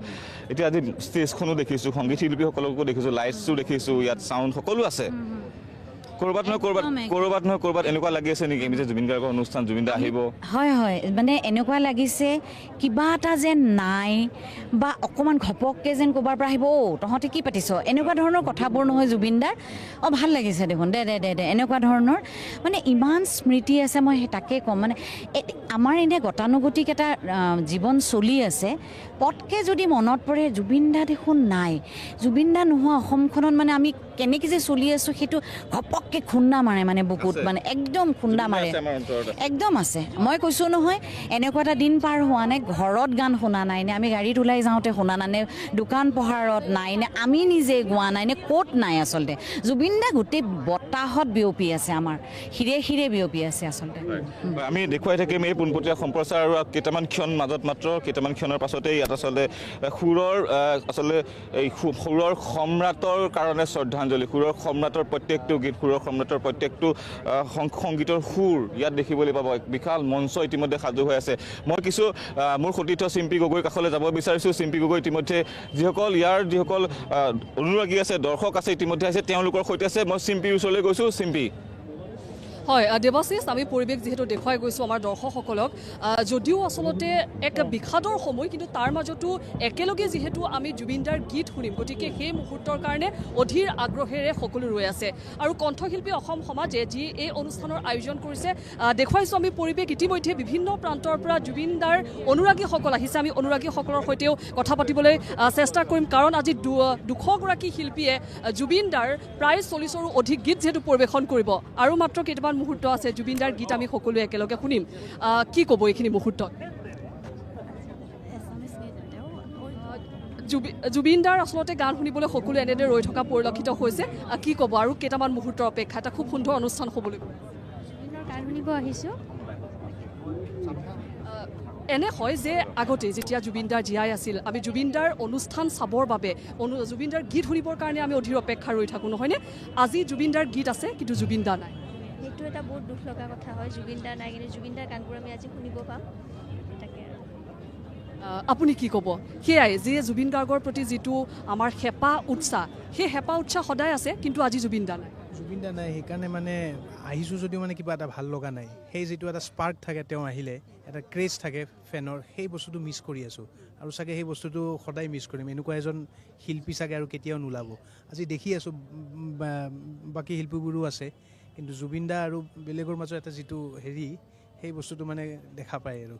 এতিয়া আজি ষ্টেজখনো দেখিছোঁ, সংগীত শিল্পীসকলকো দেখিছোঁ, লাইটছো দেখিছোঁ, ইয়াত চাউণ্ড সকলো আছে। ক'ৰবাত নহয় ক'ৰবাত এনেকুৱা লাগি আছে নেকি যে জুবিন গাৰ্গৰ অনুষ্ঠান, জুবিনদা আহিব? হয় হয়, মানে এনেকুৱা লাগিছে কিবা এটা যেন নাই, বা অকণমান ঘপককৈ যেন ক'ৰবাৰ পৰা আহিব, তহঁতে কি পাতিছ, এনেকুৱা ধৰণৰ কথাবোৰ নহয় জুবিনদাৰ। ভাল লাগিছে দেখোন, দে এনেকুৱা ধৰণৰ মানে ইমান স্মৃতি আছে। মই তাকে ক'ম, মানে আমাৰ এনে গতানুগতিক এটা জীৱন চলি আছে, পটকৈ যদি মনত পৰে জুবিনদা দেখোন নাই, জুবিনদা নোহোৱা অসমখনত মানে আমি কেনেকৈ যে চলি আছোঁ সেইটো ঘপককৈ খুন্দা মাৰে, মানে বুকুত মানে একদম খুন্দা মাৰে, একদম আছে। মই কৈছোঁ নহয়, এনেকুৱা এটা দিন পাৰ হোৱা নাই ঘৰত গান শুনা নাই নে, আমি গাড়ীত ওলাই যাওঁতে শুনা নাই নে, দোকান পোহাৰত নাই নে, আমি নিজে গোৱা নাই নে, ক'ত নাই আচলতে। জুবিনদা গোটেই বতাহত বিয়পি আছে, আমাৰ শিৰে শিৰে বিয়পি আছে আচলতে। আমি দেখুৱাই থাকিম এই পোনপটীয়া সম্প্ৰচাৰ, আৰু কেইটামান ক্ষণ মাজত মাত্ৰ কেইটামান ক্ষণৰ পাছতেই ইয়াত আচলতে সুৰৰ এই সুৰৰ সম্ৰাটৰ কাৰণে শ্ৰদ্ধাঞ্জলি, সুৰৰ সম্ৰাটৰ প্ৰত্যেকটো গীত, সুৰৰ সম্ৰাটৰ প্ৰত্যেকটো সংগীতৰ সুৰ ইয়াত দেখিবলৈ পাব। বিশাল মঞ্চ ইতিমধ্যে সাজু হৈ আছে। মই কিছু মোৰ সতীৰ্থ চিম্পী গগৈৰ কাষলৈ যাব বিচাৰিছোঁ। চিম্পী গগৈ ইতিমধ্যে যিসকল অনুৰাগী আছে, দৰ্শক আছে, ইতিমধ্যে আছে, তেওঁলোকৰ সৈতে আছে। মই চিম্পীৰ ওচৰলৈ গৈছোঁ। চিম্পী, হয় দেৱাশিষ, আমি পৰিৱেশ যিহেতু দেখুৱাই গৈছোঁ আমাৰ দৰ্শকসকলক, যদিও আচলতে এক বিষাদৰ সময়, কিন্তু তাৰ মাজতো একেলগে যিহেতু আমি জুবিনদাৰ গীত শুনিম, গতিকে সেই মুহূৰ্তৰ কাৰণে অধীৰ আগ্ৰহেৰে সকলো ৰৈ আছে। আৰু কণ্ঠশিল্পী অসম সমাজে যি এই অনুষ্ঠানৰ আয়োজন কৰিছে, দেখুৱাইছোঁ আমি পৰিৱেশ। ইতিমধ্যে বিভিন্ন প্ৰান্তৰ পৰা জুবিনদাৰ অনুৰাগীসকল আহিছে। আমি অনুৰাগীসকলৰ সৈতেও কথা পাতিবলৈ চেষ্টা কৰিম, কাৰণ আজি 200গৰাকী শিল্পীয়ে জুবিনদাৰ প্ৰায় 40ৰো অধিক গীত যিহেতু পৰিৱেশন কৰিব, আৰু মাত্ৰ কেইটামান মুহূৰ্ত আছে জুবিনদাৰ গীত আমি সকলোৱে একেলগে শুনিম। কি ক'ব এইখিনি মুহূৰ্তত? জুবিনদাৰ আচলতে গান শুনিবলৈ সকলোৱে এনেদৰে ৰৈ থকা পৰিলক্ষিত হৈছে। কি ক'ব, আৰু কেইটামান মুহূৰ্তৰ অপেক্ষা, এটা খুব সুন্দৰ অনুষ্ঠান হ'বলৈ গান শুনিব আহিছোঁ। এনে হয় যে আগতে যেতিয়া জুবিনদাৰ জীয়াই আছিল, আমি জুবিনদাৰ অনুষ্ঠান চাবৰ বাবে, জুবিনদাৰ গীত শুনিবৰ কাৰণে আমি অধীৰ অপেক্ষা ৰৈ থাকোঁ, নহয়নে? আজি জুবিনদাৰ গীত আছে, কিন্তু জুবিনদা নাই। সেইটো এটা বহুত দুখ লগা কথা হয়, জুবিনদা নাই, কিন্তু জুবিনদাৰ গানবোৰ আমি আজি শুনিব পাম, তাকে। আপুনি কি ক'ব? সেয়াই যে জুবিন গাৰ্গৰ প্ৰতি যিটো আমাৰ হেঁপাহ উৎসাহ, সেই হেঁপাহ উৎসাহ সদায় আছে, কিন্তু আজি জুবিনদা নাই। জুবিনদা নাই, সেইকাৰণে মানে আহিছোঁ যদিও মানে কিবা এটা ভাল লগা নাই। সেই যিটো এটা স্পাৰ্ক থাকে, তেওঁ আহিলে এটা ক্ৰেজ থাকে ফেনৰ, সেই বস্তুটো মিছ কৰি আছোঁ, আৰু চাগে সেই বস্তুটো সদায় মিছ কৰিম। এনেকুৱা এজন শিল্পী চাগে আৰু কেতিয়াও নোলাব। আজি দেখি আছোঁ বাকী শিল্পীবোৰো আছে, কিন্তু জুবিনদা আৰু বেলেগৰ মাজত এটা যিটো সেই বস্তুটো মানে দেখা পায়। আৰু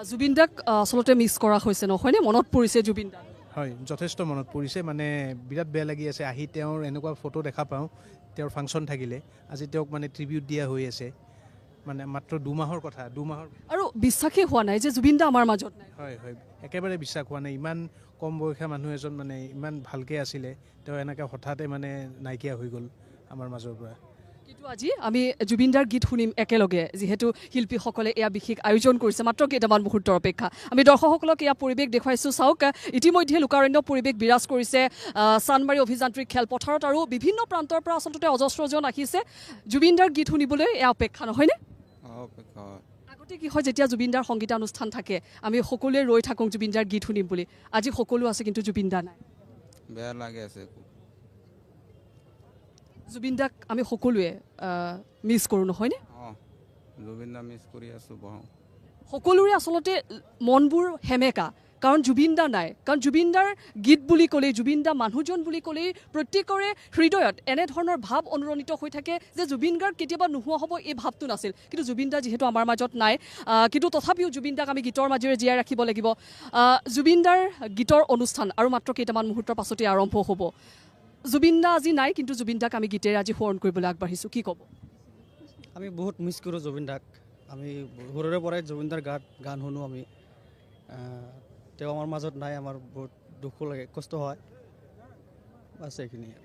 জুবিনদাক আচলতে মিছ কৰা হৈছে, নহয়নে? মনত পৰিছে জুবিনদা? হয়, যথেষ্ট মনত পৰিছে, মানে বিৰাট বেয়া লাগি আছে। আহি তেওঁৰ এনেকুৱা ফটো দেখা পাওঁ, তেওঁৰ ফাংচন থাকিলে আজি তেওঁক মানে ট্ৰিবিউট দিয়া হৈ আছে, মানে মাত্ৰ 2 মাহৰ কথা, 2 মাহৰ, আৰু বিশ্বাসেই হোৱা নাই যে জুবিনদা আমাৰ মাজত নাই। হয় হয়, একেবাৰে বিশ্বাস হোৱা নাই। ইমান কম বয়সীয়া মানুহ এজন, মানে ইমান ভালকৈ আছিলে, তেওঁ এনেকৈ হঠাতে মানে নাইকিয়া হৈ গ'ল আমাৰ মাজৰ পৰা। কিন্তু আজি আমি জুবিনদাৰ গীত শুনিম একেলগে, যিহেতু শিল্পীসকলে এয়া বিশেষ আয়োজন কৰিছে। মাত্ৰ কেইটামান মুহূৰ্তৰ অপেক্ষা। আমি দৰ্শকসকলক এয়া পৰিৱেশ দেখুৱাইছোঁ। চাওক, ইতিমধ্যে লোকাৰণ্য পৰিৱেশ বিৰাজ কৰিছে চানমাৰী অভিযান্ত্ৰিক খেলপথাৰত, আৰু বিভিন্ন প্ৰান্তৰ পৰা আচলতে অজস্ৰজন আহিছে জুবিনদাৰ গীত শুনিবলৈ। এয়া অপেক্ষা, নহয়নে? আগতে কি হয়, যেতিয়া জুবিনদাৰ সংগীতানুষ্ঠান থাকে, আমি সকলোৱে ৰৈ থাকোঁ জুবিনদাৰ গীত শুনিম বুলি। আজি সকলো আছে, কিন্তু জুবিনদা নাই। বেয়া লাগে আছে। জুবিনদাক আমি সকলোৱে মিছ কৰোঁ, নহয়নে? জুবিনদা মিছ কৰি আছোঁ। সকলোৰে আচলতে মনবোৰ সেমেকা, কাৰণ জুবিন দা নাই। কাৰণ জুবিন দাৰ গীত বুলি ক'লেই, জুবিন দা মানুহজন বুলি ক'লেই প্ৰত্যেকৰে হৃদয়ত এনেধৰণৰ ভাৱ অনুৰণিত হৈ থাকে যে জুবিন গাৰ্গ কেতিয়াবা নোহোৱা হ'ব এই ভাৱটো নাছিল। কিন্তু জুবিন দা যিহেতু আমাৰ মাজত নাই, কিন্তু তথাপিও জুবিন দাক আমি গীতৰ মাজেৰে জীয়াই ৰাখিব লাগিব। জুবিন দাৰ গীতৰ অনুষ্ঠান আৰু মাত্ৰ কেইটামান মুহূৰ্তৰ পাছতে আৰম্ভ হ'ব। জুবিন দা আজি নাই, কিন্তু জুবিন দাক আমি গীতেৰে আজি সোঁৱৰণ কৰিবলৈ আগবাঢ়িছোঁ। কি ক'ব? আমি বহুত মিছ কৰোঁ জুবিন দাক। আমি সৰুৰে পৰাই জুবিন দাৰ গান শুনো আমি। তেওঁ আমাৰ মাজত নাই, আমাৰ বহুত দুখ লাগে, কষ্ট হয়, বাছ এইখিনি আৰু।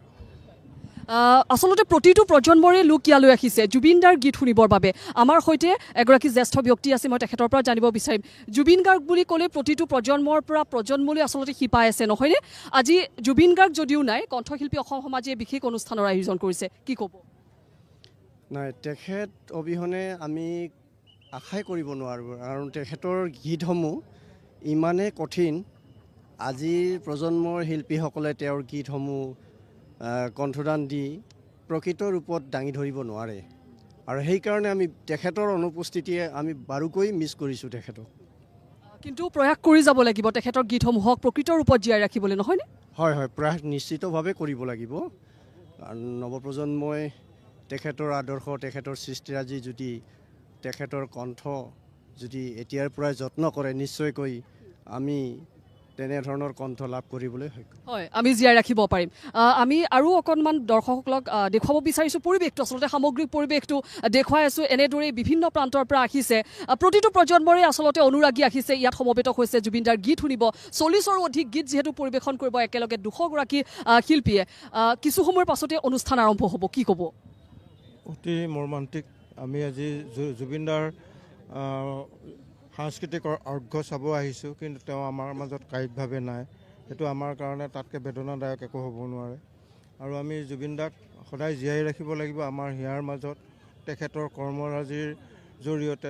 আচলতে প্ৰতিটো প্ৰজন্মৰে লোক ইয়ালৈ আহিছে জুবিন দাৰ গীত শুনিবৰ বাবে। আমাৰ সৈতে এগৰাকী জ্যেষ্ঠ ব্যক্তি আছে, মই তেখেতৰ পৰা জানিব বিচাৰিম। জুবিন গাৰ্গ বুলি ক'লে প্ৰতিটো প্ৰজন্মৰ পৰা প্ৰজন্মলৈ আচলতে শিপাই আছে, নহয়নে? আজি জুবিন গাৰ্গ যদিও নাই, কণ্ঠশিল্পী অসম সমাজে বিশেষ অনুষ্ঠানৰ আয়োজন কৰিছে। কি ক'ব? নাই, তেখেত অবিহনে আমি আশাই কৰিব নোৱাৰোঁ, কাৰণ তেখেতৰ গীতসমূহ ইমানেই কঠিন। আজিৰ প্ৰজন্মৰ শিল্পীসকলে তেওঁৰ গীতসমূহ কণ্ঠদান দি প্ৰকৃত ৰূপত দাঙি ধৰিব নোৱাৰে, আৰু সেইকাৰণে আমি তেখেতৰ অনুপস্থিতিয়ে আমি বাৰুকৈ মিছ কৰিছোঁ তেখেতক। কিন্তু প্ৰয়াস কৰি যাব লাগিব তেখেতৰ গীতসমূহক প্ৰকৃত ৰূপত জীয়াই ৰাখিবলৈ, নহয়নে? হয় হয়, প্ৰয়াস নিশ্চিতভাৱে কৰিব লাগিব। কাৰণ নৱপ্ৰজন্মই তেখেতৰ আদৰ্শ, তেখেতৰ সৃষ্টিৰাজি যদি তেখেতৰ কণ্ঠ যদি এতিয়াৰ পৰাই যত্ন কৰে, নিশ্চয়কৈ আমি তেনেধৰণৰ কণ্ঠ লাভ কৰিবলৈ হয়, আমি জীয়াই ৰাখিব পাৰিম। আমি আৰু অকণমান দৰ্শকসকলক দেখুৱাব বিচাৰিছোঁ পৰিৱেশটো, আচলতে সামগ্ৰিক পৰিৱেশটো দেখুৱাই আছোঁ। এনেদৰেই বিভিন্ন প্ৰান্তৰ পৰা আহিছে, প্ৰতিটো প্ৰজন্মৰে আচলতে অনুৰাগী আহিছে, ইয়াত সমবেত হৈছে জুবিন দাৰ গীত শুনিব। 40ৰো অধিক গীত যিহেতু পৰিৱেশন কৰিব একেলগে 200গৰাকী শিল্পীয়ে। কিছু সময়ৰ পাছতে অনুষ্ঠান আৰম্ভ হ'ব। কি ক'ব? অতি মৰ্মান্তিক। আমি আজি জুবিন দাৰ সাংস্কৃতিক অৰ্ঘ্য চাব আহিছোঁ, কিন্তু তেওঁ আমাৰ মাজত কায়িকভাৱে নাই। সেইটো আমাৰ কাৰণে তাতকৈ বেদনাদায়ক একো হ'ব নোৱাৰে। আৰু আমি জুবিন দাক সদায় জীয়াই ৰাখিব লাগিব আমাৰ হিয়াৰ মাজত। তেখেতৰ কৰ্মৰাজিৰ জৰিয়তে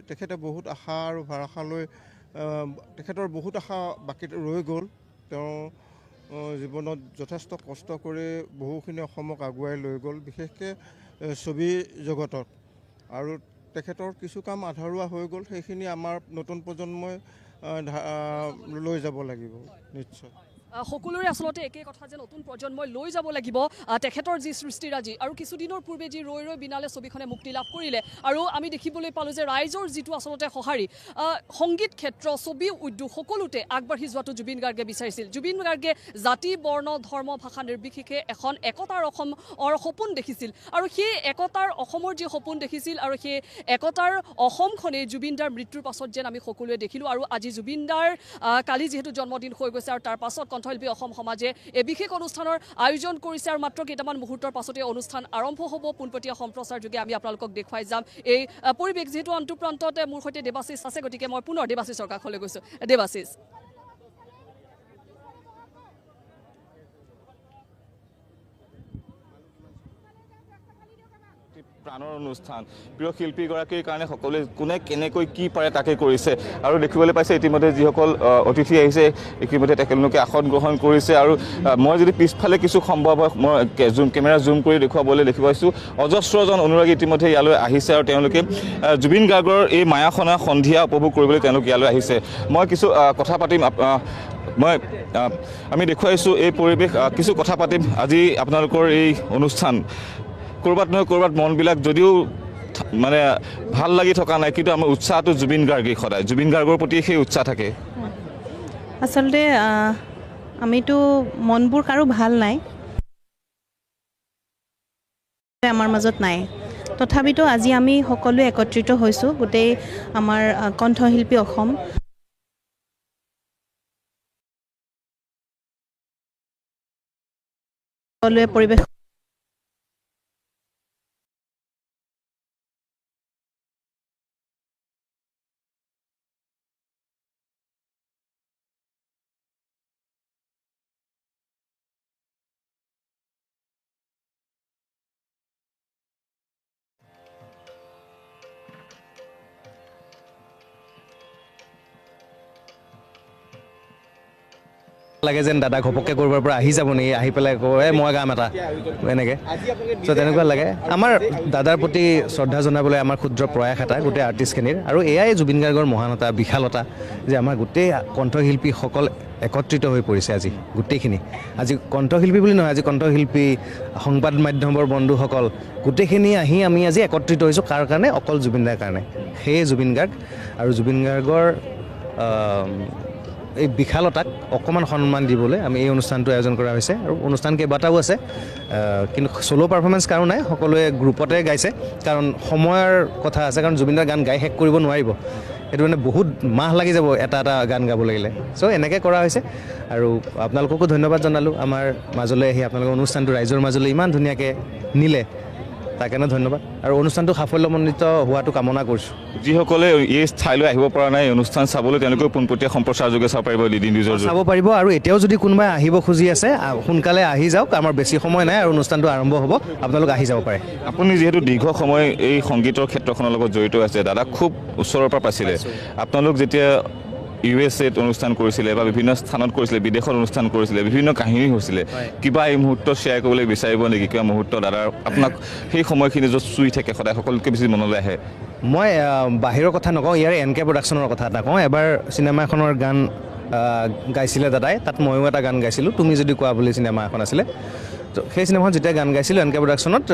তেখেতে বহুত আশা আৰু ভৰসা লৈ, তেখেতৰ বহুত আশা বাকী ৰৈ গ'ল। তেওঁ জীৱনত যথেষ্ট কষ্ট কৰি বহুখিনি অসমক আগুৱাই লৈ গ'ল, বিশেষকৈ ছবি জগতত। আৰু তেখেতৰ কিছু কাম আধৰুৱা হৈ গ'ল, সেইখিনি আমাৰ নতুন প্ৰজন্মই লৈ যাব লাগিব নিশ্চয়। সকলোৰে আচলতে একেই কথা যে নতুন প্ৰজন্মই লৈ যাব লাগিব তেখেতৰ যি সৃষ্টিৰাজি। আৰু কিছুদিনৰ পূৰ্বে যি ৰৈ ৰৈ বিনালে ছবিখনে মুক্তি লাভ কৰিলে, আৰু আমি দেখিবলৈ পালোঁ যে ৰাইজৰ যিটো আচলতে সঁহাৰি, সংগীত ক্ষেত্ৰ, ছবি উদ্যোগ সকলোতে আগবাঢ়ি যোৱাটো জুবিন গাৰ্গে বিচাৰিছিল। জুবিন গাৰ্গে জাতি, বৰ্ণ, ধৰ্ম, ভাষা নিৰ্বিশেষে এখন একতাৰ অসমৰ সপোন দেখিছিল, আৰু সেই একতাৰ অসমৰ যি সপোন দেখিছিল, আৰু সেই একতাৰ অসমখনেই জুবিন দাৰ মৃত্যুৰ পাছত যেন আমি সকলোৱে দেখিলোঁ। আৰু আজি জুবিন দাৰ কালি যিহেতু জন্মদিন হৈ গৈছে, আৰু তাৰ পাছত কণ্ঠশিল্পী অসম সমাজে এই বিশেষ অনুষ্ঠানৰ আয়োজন কৰিছে, আৰু মাত্ৰ কেইটামান মুহূৰ্তৰ পাছতে অনুষ্ঠান আৰম্ভ হ'ব। পোনপটীয়া সম্প্ৰচাৰ যোগে আমি আপোনালোকক দেখুৱাই যাম এই পৰিৱেশ। যিহেতু অন্তঃপ্ৰান্ততে মোৰ সৈতে দেৱাশিষ আছে, গতিকে মই পুনৰ দেৱাশিষৰ কাষলৈ গৈছোঁ। দেৱাশিষ, প্ৰাণৰ অনুষ্ঠান, প্ৰিয় শিল্পীগৰাকীৰ কাৰণে সকলোৱে কোনে কেনেকৈ কি পাৰে তাকে কৰিছে। আৰু দেখিবলৈ পাইছে ইতিমধ্যে যিসকল অতিথি আহিছে ইতিমধ্যে তেওঁলোকে আসন গ্ৰহণ কৰিছে। আৰু মই যদি পিছফালে কিছু সম্ভৱ হয় মই কেমেৰা জুম কৰি দেখুৱাবলৈ দেখি পাইছোঁ, অজস্ৰজন অনুৰাগী ইতিমধ্যে ইয়ালৈ আহিছে, আৰু তেওঁলোকে জুবিন গাৰ্গৰ এই মায়াখনা সন্ধিয়া উপভোগ কৰিবলৈ তেওঁলোক ইয়ালৈ আহিছে। মই কিছু কথা পাতিম, আমি দেখুৱাইছোঁ এই পৰিৱেশ, কিছু কথা পাতিম। আজি আপোনালোকৰ এই অনুষ্ঠান ক'ৰবাত নহয় ক'ৰবাত মনবিলাক যদিও মানে ভাল লাগি থকা নাই, কিন্তু আমাৰ উৎসাহটো জুবিন গাৰ্গেই, সদায় জুবিন গাৰ্গৰ প্ৰতি সেই উৎসাহ থাকে। আচলতে আমিতো মনবোৰ কাৰো ভাল নাই, আমাৰ মাজত নাই। তথাপিতো আজি আমি সকলোৱে একত্ৰিত হৈছোঁ, গোটেই আমাৰ কণ্ঠশিল্পী অসম। সকলোৱে পৰিৱেশ লাগে যেন দাদা ঘপককৈ ক'ৰবাৰ পৰা আহি যাব নেকি, আহি পেলাই কয় মই গাম এটা এনেকৈ। চ' তেনেকুৱা লাগে। আমাৰ দাদাৰ প্ৰতি শ্ৰদ্ধা জনাবলৈ আমাৰ ক্ষুদ্ৰ প্ৰয়াস এটা গোটেই আৰ্টিষ্টখিনিৰ, আৰু এয়াই জুবিন গাৰ্গৰ মহানতা, বিশালতা যে আমাৰ গোটেই কণ্ঠশিল্পীসকল একত্ৰিত হৈ পৰিছে আজি গোটেইখিনি। আজি কণ্ঠশিল্পী বুলি নহয়, আজি কণ্ঠশিল্পী, সংবাদ মাধ্যমৰ বন্ধুসকল গোটেইখিনি আহি আমি আজি একত্ৰিত হৈছোঁ। কাৰ কাৰণে? অকল জুবিন দাৰ কাৰণে। সেয়ে জুবিন গাৰ্গ, আৰু জুবিন গাৰ্গৰ এই বিশালতাক অকণমান সন্মান দিবলৈ আমি এই অনুষ্ঠানটো আয়োজন কৰা হৈছে। আৰু অনুষ্ঠান কেইবাটাও আছে, কিন্তু চ'ল' পাৰফৰ্মেঞ্চ কাৰো নাই, সকলোৱে গ্ৰুপতে গাইছে। কাৰণ সময়ৰ কথা আছে, কাৰণ জুবিনদাৰ গান গাই শেষ কৰিব নোৱাৰিব, এইটো মানে বহুত মাহ লাগি যাব এটা এটা গান গাব লাগিলে। চ' এনেকৈ কৰা হৈছে। আৰু আপোনালোককো ধন্যবাদ জনালোঁ, আমাৰ মাজলৈ আহি আপোনালোকৰ অনুষ্ঠানটো ৰাইজৰ মাজলৈ ইমান ধুনীয়াকৈ নিলে, তাৰ কাৰণে ধন্যবাদ। আৰু অনুষ্ঠানটো সাফল্যমণ্ডিত হোৱাটো কামনা কৰিছোঁ। যিসকলে এই ঠাইলৈ আহিব পৰা নাই অনুষ্ঠান চাবলৈ, তেওঁলোকেও পোনপটীয়া সম্প্ৰচাৰ যোগে চাব পাৰিব, DD নিউজৰ চাব পাৰিব। আৰু এতিয়াও যদি কোনোবাই আহিব খুজি আছে, সোনকালে আহি যাওক, আমাৰ বেছি সময় নাই আৰু অনুষ্ঠানটো আৰম্ভ হ'ব, আপোনালোক আহি যাব পাৰে। আপুনি যিহেতু দীৰ্ঘ সময় এই সংগীতৰ ক্ষেত্ৰখনৰ লগত জড়িত আছে, দাদাক খুব ওচৰৰ পৰা পাইছিলে। আপোনালোক যেতিয়া USA-ত অনুষ্ঠান কৰিছিলে বা বিভিন্ন স্থানত কৰিছিলে, বিদেশত অনুষ্ঠান কৰিছিলে, বিভিন্ন কাহিনী হৈছিলে, কিবা এই মুহূৰ্ত শ্বেয়াৰ কৰিবলৈ বিচাৰিব নেকি? কিবা মুহূৰ্ত দাদাৰ আপোনাক সেই সময়খিনি য'ত চুই থাকে সদায় সকলোতকৈ বেছি মনলৈ আহে? মই বাহিৰৰ কথা নকওঁ, ইয়াৰ NK প্ৰডাকশ্যনৰ কথা এটা কওঁ। এবাৰ চিনেমা এখনৰ গান গাইছিলে দাদাই, তাত ময়ো এটা গান গাইছিলোঁ, তুমি যদি কোৱা বুলি চিনেমা এখন আছিলে। তো সেই চিনেমাখন যেতিয়া গান গাইছিলোঁ NK প্ৰডাকশ্যনত,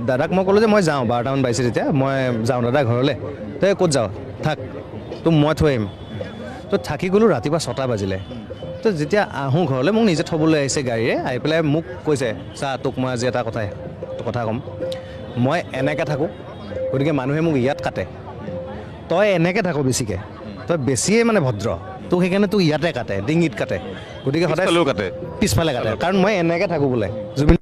দাদাক মই ক'লোঁ যে মই যাওঁ, 12টামান বাজিছে তেতিয়া, মই যাওঁ দাদা ঘৰলৈ। তই ক'ত যাওঁ? থাক, তো মই থৈ আহিম। তো থাকি গ'লোঁ, ৰাতিপুৱা 6টা বাজিলে। তো যেতিয়া আহোঁ ঘৰলৈ, মোক নিজে থ'বলৈ আহিছে গাড়ীৰে, আহি পেলাই মোক কৈছে, চা তোক মই আজি এটা কথা ক'ম, মই এনেকৈ থাকোঁ, গতিকে মানুহে মোক ইয়াত কাটে, তই এনেকৈ থাকোঁ বেছিকৈ, তই বেছিয়ে মানে ভদ্ৰ, তোক সেইকাৰণে তোক ইয়াতে কাটে, ডিঙিত কাটে, গতিকে সদায় কাটে, পিছফালে কাটে, কাৰণ মই এনেকৈ থাকোঁ বোলে। জুবিন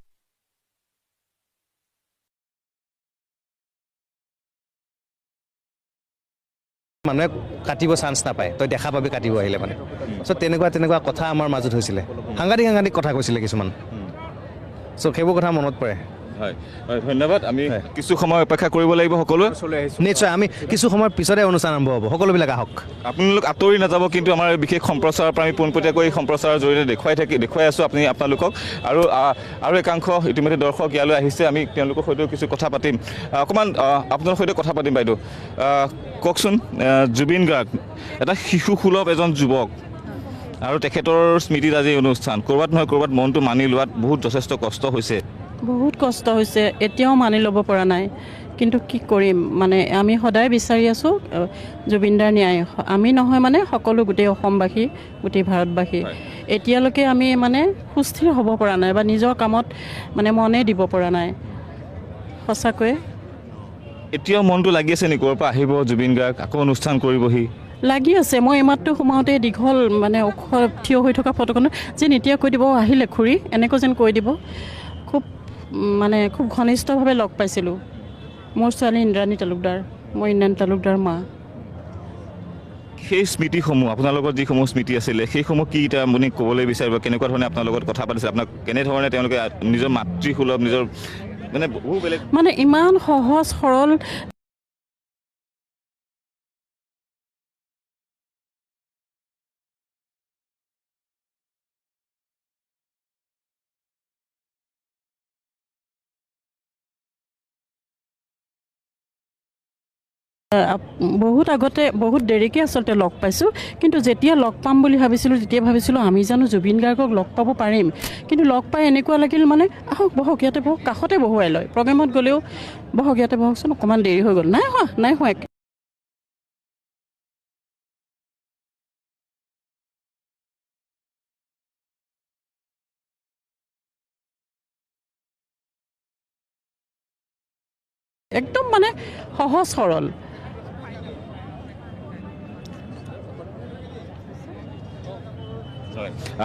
মানুহে কাটিব চান্স নাপায়, তই দেখা পাবি কাটিব আহিলে মানে। চ' তেনেকুৱা কথা আমাৰ মাজত হৈছিলে, সাংঘাতিক কথা কৈছিলে কিছুমান। চ' সেইবোৰ কথা মনত পৰে। হয় হয়, ধন্যবাদ। আমি কিছু সময় অপেক্ষা কৰিব লাগিব সকলোৱে। নিশ্চয়, আমি কিছু সময়ৰ পিছতে অনুষ্ঠান আৰম্ভ হ'ব, সকলোবিলাক আহক। আপোনালোক আঁতৰি নাযাব, কিন্তু আমাৰ বিশেষ সম্প্ৰচাৰৰ পৰা আমি পোনপটীয়াকৈ সম্প্ৰচাৰৰ জৰিয়তে দেখুৱাই আছোঁ আপোনালোকক। আৰু একাংশ ইতিমধ্যে দৰ্শক ইয়ালৈ আহিছে, আমি তেওঁলোকৰ সৈতেও কিছু কথা পাতিম, অকণমান আপোনালোকৰ সৈতে কথা পাতিম। বাইদেউ কওকচোন, জুবিন গাৰ্গ এটা শিশুসুলভ এজন যুৱক, আৰু তেখেতৰ স্মৃতিত আজি অনুষ্ঠান, ক'ৰবাত নহয় ক'ৰবাত মনটো মানি লোৱাত বহুত যথেষ্ট কষ্ট হৈছে। বহুত কষ্ট হৈছে, এতিয়াও মানি ল'ব পৰা নাই, কিন্তু কি কৰিম, মানে আমি সদায় বিচাৰি আছোঁ জুবিনদাৰ ন্যায়। আমি নহয় মানে সকলো গোটেই অসমবাসী, গোটেই ভাৰতবাসী এতিয়ালৈকে আমি মানে সুস্থিৰ হ'ব পৰা নাই, বা নিজৰ কামত মানে মনে দিব পৰা নাই সঁচাকৈ। এতিয়াও মনটো লাগি আছে নেকি, ক'ৰ পৰা আহিব জুবিন গাৰ্গ, আকৌ অনুষ্ঠান কৰিবহি? লাগি আছে। মই এইমাত্ৰ সোমাওঁতে দীঘল মানে থিয় হৈ থকা ফটোখনত যেন এতিয়া কৈ দিব আহিলে খুৰী, এনেকৈ যেন কৈ দিব। খুব ঘনিষ্ঠভাৱে লগ পাইছিলোঁ। মোৰ ছোৱালী ইন্দ্ৰাণী তালুকদাৰ, মই ইন্দ্ৰাণী তালুকদাৰ মা। সেই স্মৃতিসমূহ, আপোনাৰ লগত যিসমূহ স্মৃতি আছিলে, সেইসমূহ কি এতিয়া আপুনি ক'বলৈ বিচাৰিব? কেনেকুৱা ধৰণে আপোনাৰ লগত কথা পাতিছে, আপোনাক কেনেধৰণে তেওঁলোকে নিজৰ মাতৃসুলভ, নিজৰ মানে বহু বেলেগ, মানে ইমান সহজ সৰল বহুত আগতে, বহুত দেৰিকৈ আচলতে লগ পাইছোঁ, কিন্তু যেতিয়া লগ পাম বুলি ভাবিছিলোঁ তেতিয়া ভাবিছিলোঁ আমি জানো জুবিন গাৰ্গক লগ পাব পাৰিম, কিন্তু লগ পাই এনেকুৱা লাগিল মানে আহক বহক ইয়াতে বহক, কাষতে বহুৱাই লয়, প্ৰগ্ৰেমত গ'লেও বহক ইয়াতে বহকচোন, অকণমান দেৰি হৈ গ'ল, নাই হোৱা একদম মানে সহজ সৰল।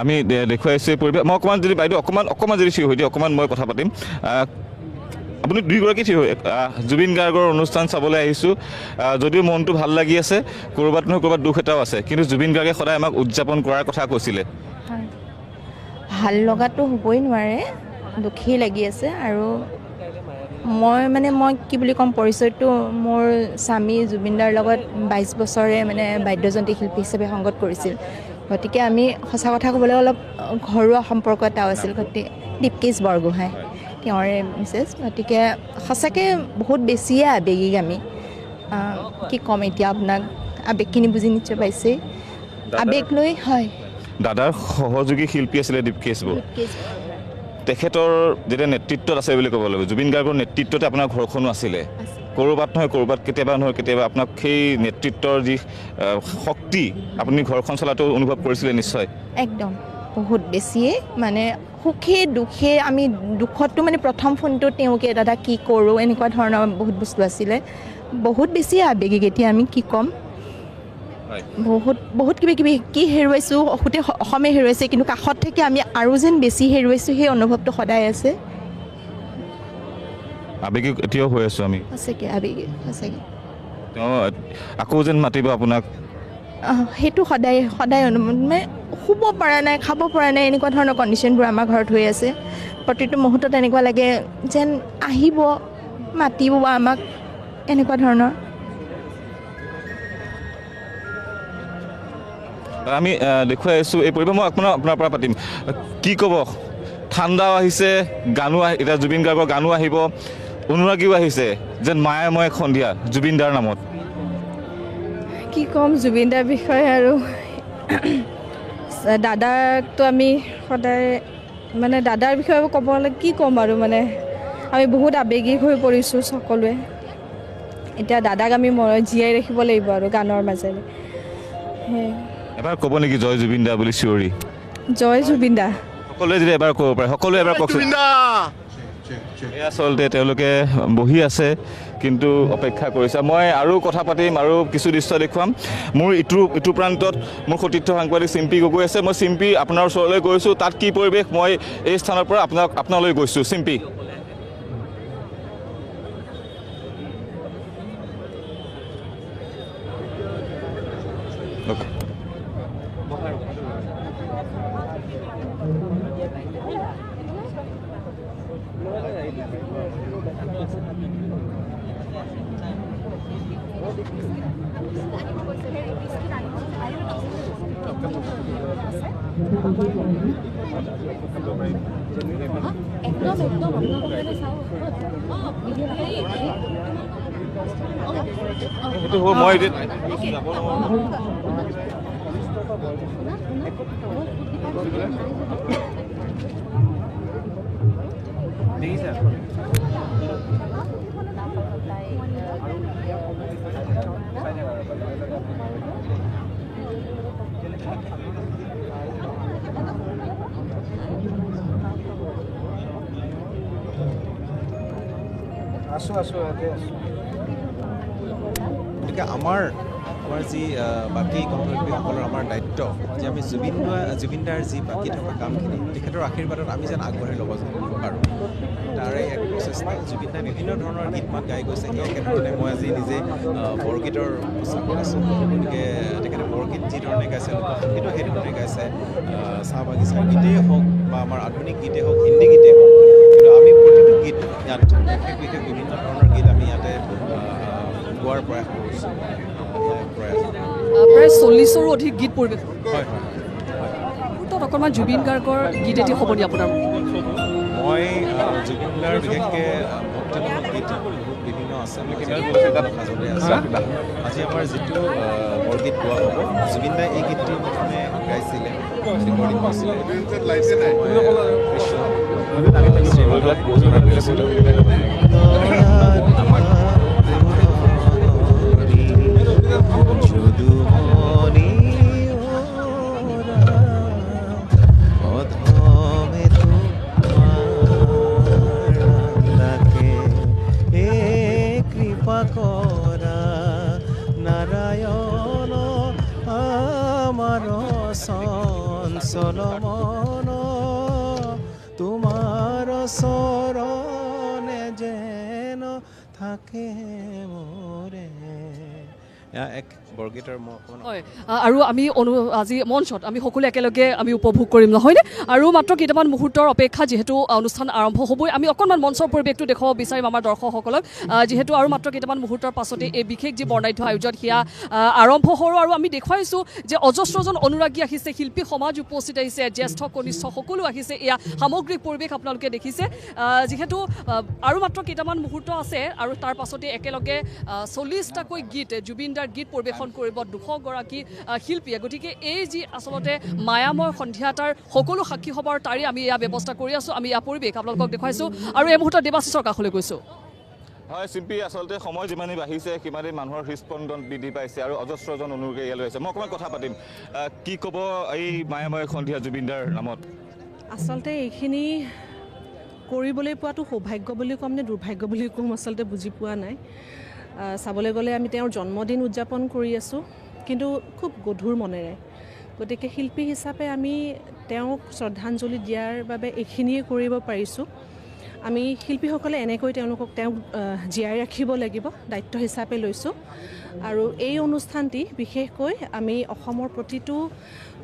আমি দেখুৱাইছোঁ এই পৰিৱেশ। মই অকণমান যদি বাইদেউ অকণমান যদি থিয় হৈ দিয়ে, অকণমান মই কথা পাতিম। আপুনি দুয়োগৰাকী থিয় হৈ, জুবিন গাৰ্গৰ অনুষ্ঠান চাবলৈ আহিছোঁ, যদিও মনটো ভাল লাগি আছে, ক'ৰবাত নহয় ক'ৰবাত দুখ এটাও আছে, কিন্তু জুবিন গাৰ্গে সদায় আমাক উদযাপন কৰাৰ কথা কৈছিলে। ভাল লগাটো হ'বই নোৱাৰে, দুখেই লাগি আছে। আৰু মই কি বুলি ক'ম, পৰিচয়টো মোৰ স্বামী জুবিনদাৰ লগত 22 বছৰে মানে বাদ্যযন্ত্ৰী শিল্পী হিচাপে সংগত কৰিছিল, গতিকে আমি সঁচা কথা ক'বলৈ অলপ ঘৰুৱা সম্পৰ্ক এটাও আছিল গতিকে দীপকেশ বৰগোহাঁই তেওঁৰে মিছেছ গতিকে সঁচাকৈ বহুত বেছিয়ে আৱেগিক আমি কি ক'ম এতিয়া আপোনাক আৱেগখিনি বুজি নিশ্চয় পাইছেই আৱেগ লৈ হয় দাদাৰ সহযোগী শিল্পী আছিলে দীপকেশ বৰা তেখেতৰ যেতিয়া নেতৃত্বত আছে বুলি ক'ব লাগিব জুবিন গাৰ্গৰ নেতৃত্বতে আপোনাৰ ঘৰখনো আছিলে ক'ৰবাত নহয় ক'ৰবাত কেতিয়াবা নহয় কেতিয়াবা আপোনাক সেই নেতৃত্বৰ যি শক্তি আপুনি ঘৰখন চলাটো অনুভৱ কৰিছিলে নিশ্চয় একদম বহুত বেছিয়ে মানে সুখে দুখে আমি দুখতটো মানে প্ৰথম ফোনটো তেওঁকে দাদা কি কৰোঁ এনেকুৱা ধৰণৰ বহুত বস্তু আছিলে বহুত বেছি আৱেগিক এতিয়া আমি কি ক'ম বহুত বহুত কিবা কি হেৰুৱাইছোঁ গোটেই অসমে হেৰুৱাইছে কিন্তু কাষত থাকি আমি আৰু যেন বেছি হেৰুৱাইছোঁ সেই অনুভৱটো সদায় আছে আৱেগিক এতিয়াও হৈ আছোঁ আমি সঁচাকৈ আৱেগিক সঁচাকৈ তেওঁ আকৌ যেন মাতিব আপোনাক সেইটো সদায় সদায় মানে শুব পৰা নাই খাব পৰা নাই এনেকুৱা ধৰণৰ কণ্ডিশ্যনবোৰ আমাৰ ঘৰত হৈ আছে প্ৰতিটো মুহূৰ্তত এনেকুৱা লাগে যেন আহিব মাতিব আমাক এনেকুৱা ধৰণৰ আমি দেখুৱাই আছোঁ এই পৰিৱেশ মই আপোনাৰ পৰা পাতিম কি ক'ব ঠাণ্ডাও আহিছে গানো এতিয়া জুবিন গাৰ্গৰ গানো আহিব অনুৰাগীও আহিছে যেন মায়ে মই সন্ধিয়া জুবিন দাৰ নামত কি ক'ম জুবিন দাৰ বিষয়ে আৰু দাদাকতো আমি সদায় মানে দাদাৰ বিষয়ে ক'বলৈ কি ক'ম আৰু মানে আমি বহুত আৱেগিক হৈ পৰিছোঁ সকলোৱে এতিয়া দাদাক আমি জীয়াই ৰাখিব লাগিব আৰু গানৰ মাজেৰে এবাৰ ক'ব নেকি জয় জুবিন দা বুলি চিঞৰি জয় জুবিন দা সকলোৱে যদি এবাৰ ক'ব পাৰে সকলোৱে এবাৰ কওকচোন আচলতে তেওঁলোকে বহি আছে কিন্তু অপেক্ষা কৰিছে মই আৰু কথা পাতিম আৰু কিছু দৃশ্য দেখুৱাম মোৰ ইটো প্ৰান্তত মোৰ সতীৰ্থ সাংবাদিক চিম্পী গগৈ আছে মই চিম্পী আপোনাৰ ওচৰলৈ গৈছোঁ তাত কি পৰিৱেশ মই এই স্থানৰ পৰা আপোনালৈ গৈছোঁ চিম্পী মই গতিকে আমাৰ যি বাকী কণ্ঠশিল্পীসকলৰ আমাৰ দায়িত্ব যে আমি জুবিন দাৰ যি বাকী থকা কামখিনি তেখেতৰ আশীৰ্বাদত আমি যেন আগবাঢ়ি ল'ব পাৰোঁ তাৰে এক প্ৰচেষ্টা জুবিন দাই বিভিন্ন ধৰণৰ গীত মাত গাই গৈছে সেই একেধৰণে মই আজি নিজে বৰগীতৰ পোচাক কৰিছোঁ গতিকে তেখেতে বৰগীত যিধৰণে গাইছে লোকসংগীতো সেইধৰণে গাইছে চাহ বাগিচাৰ গীতেই হওক বা আমাৰ আধুনিক গীতেই হওক হিন্দী গীতেই হওক কিন্তু আমি প্ৰতিটো গীত ইয়াত বিশেষ বিভিন্ন ধৰণৰ গীত আমি ইয়াতে গোৱাৰ প্ৰয়াস কৰিছোঁ প্ৰায় 40ৰো অধিক গীত পৰিৱেশ হয় তাত অকণমান জুবিন গাৰ্গৰ গীত এটি হ'ব নি আপোনাৰ মই জুবিন দাৰ বিশেষকৈ ভক্তিমূলক গীত বহুত বিভিন্ন আছে মাজতে আছে আজি আমাৰ যিটো বৰগীত গোৱা হ'ব জুবিন দাই এই গীতটি প্ৰথমে গাইছিলে ৰেকৰ্ডিং কৰিছিলে চলমন তোমাৰ চৰণে যেন থাকে মোৰে এক বৰগীতৰ মই অকণমান হয় আৰু আমি আজি মঞ্চত আমি সকলো একেলগে আমি উপভোগ কৰিম নহয়নে আৰু মাত্ৰ কেইটামান মুহূৰ্তৰ অপেক্ষা যিহেতু অনুষ্ঠান আৰম্ভ হ'বই আমি অকণমান মঞ্চৰ পৰিৱেশটো দেখুৱাব বিচাৰিম আমাৰ দৰ্শকসকলক যিহেতু আৰু মাত্ৰ কেইটামান মুহূৰ্তৰ পাছতে এই বিশেষ যি বৰ্ণাঢ্য আয়োজন সেয়া আৰম্ভ হ'ব আৰু আমি দেখুৱাইছোঁ যে অজস্ৰজন অনুৰাগী আহিছে শিল্পী সমাজ উপস্থিত আহিছে জ্যেষ্ঠ কনিষ্ঠ সকলো আহিছে এয়া সামগ্ৰিক পৰিৱেশ আপোনালোকে দেখিছে যিহেতু আৰু মাত্ৰ কেইটামান মুহূৰ্ত আছে আৰু তাৰ পাছতে একেলগে 40টাকৈ গীত জুবিনদাৰ গীত পৰিৱেশন কৰিব 200গৰাকী শিল্পীয়ে গতিকে এই যি আচলতে মায়াময় সন্ধিয়া তাৰ সকলো সাক্ষী হ'বৰ তাৰে আমি এয়া ব্যৱস্থা কৰি আছোঁ আমি এয়া পৰিৱেশ আপোনালোকক দেখুৱাইছোঁ আৰু এই মুহূৰ্তত দেৱাশিষৰ কাষলৈ গৈছোঁ হয় শিল্পী আচলতে সময় যিমানেই বাঢ়িছে সিমানেই মানুহৰ হৃদস্পন্দন বৃদ্ধি পাইছে আৰু অজস্ৰজন অনুৰাগী ইয়ালৈ আহিছে মই অকণমান কথা পাতিম কি ক'ব এই মায়াময় সন্ধিয়া জুবিনদাৰ নামত আচলতে এইখিনি কৰিবলৈ পোৱাটো সৌভাগ্য বুলি ক'ম নে দুৰ্ভাগ্য বুলি ক'ম আচলতে বুজি পোৱা নাই চাবলৈ গ'লে আমি তেওঁৰ জন্মদিন উদযাপন কৰি আছোঁ কিন্তু খুব গধুৰ মনেৰে গতিকে শিল্পী হিচাপে আমি তেওঁক শ্ৰদ্ধাঞ্জলি দিয়াৰ বাবে এইখিনিয়ে কৰিব পাৰিছোঁ আমি শিল্পীসকলে এনেকৈ তেওঁক জীয়াই ৰাখিব লাগিব দায়িত্ব হিচাপে লৈছোঁ আৰু এই অনুষ্ঠানটি বিশেষকৈ আমি অসমৰ প্ৰতিটো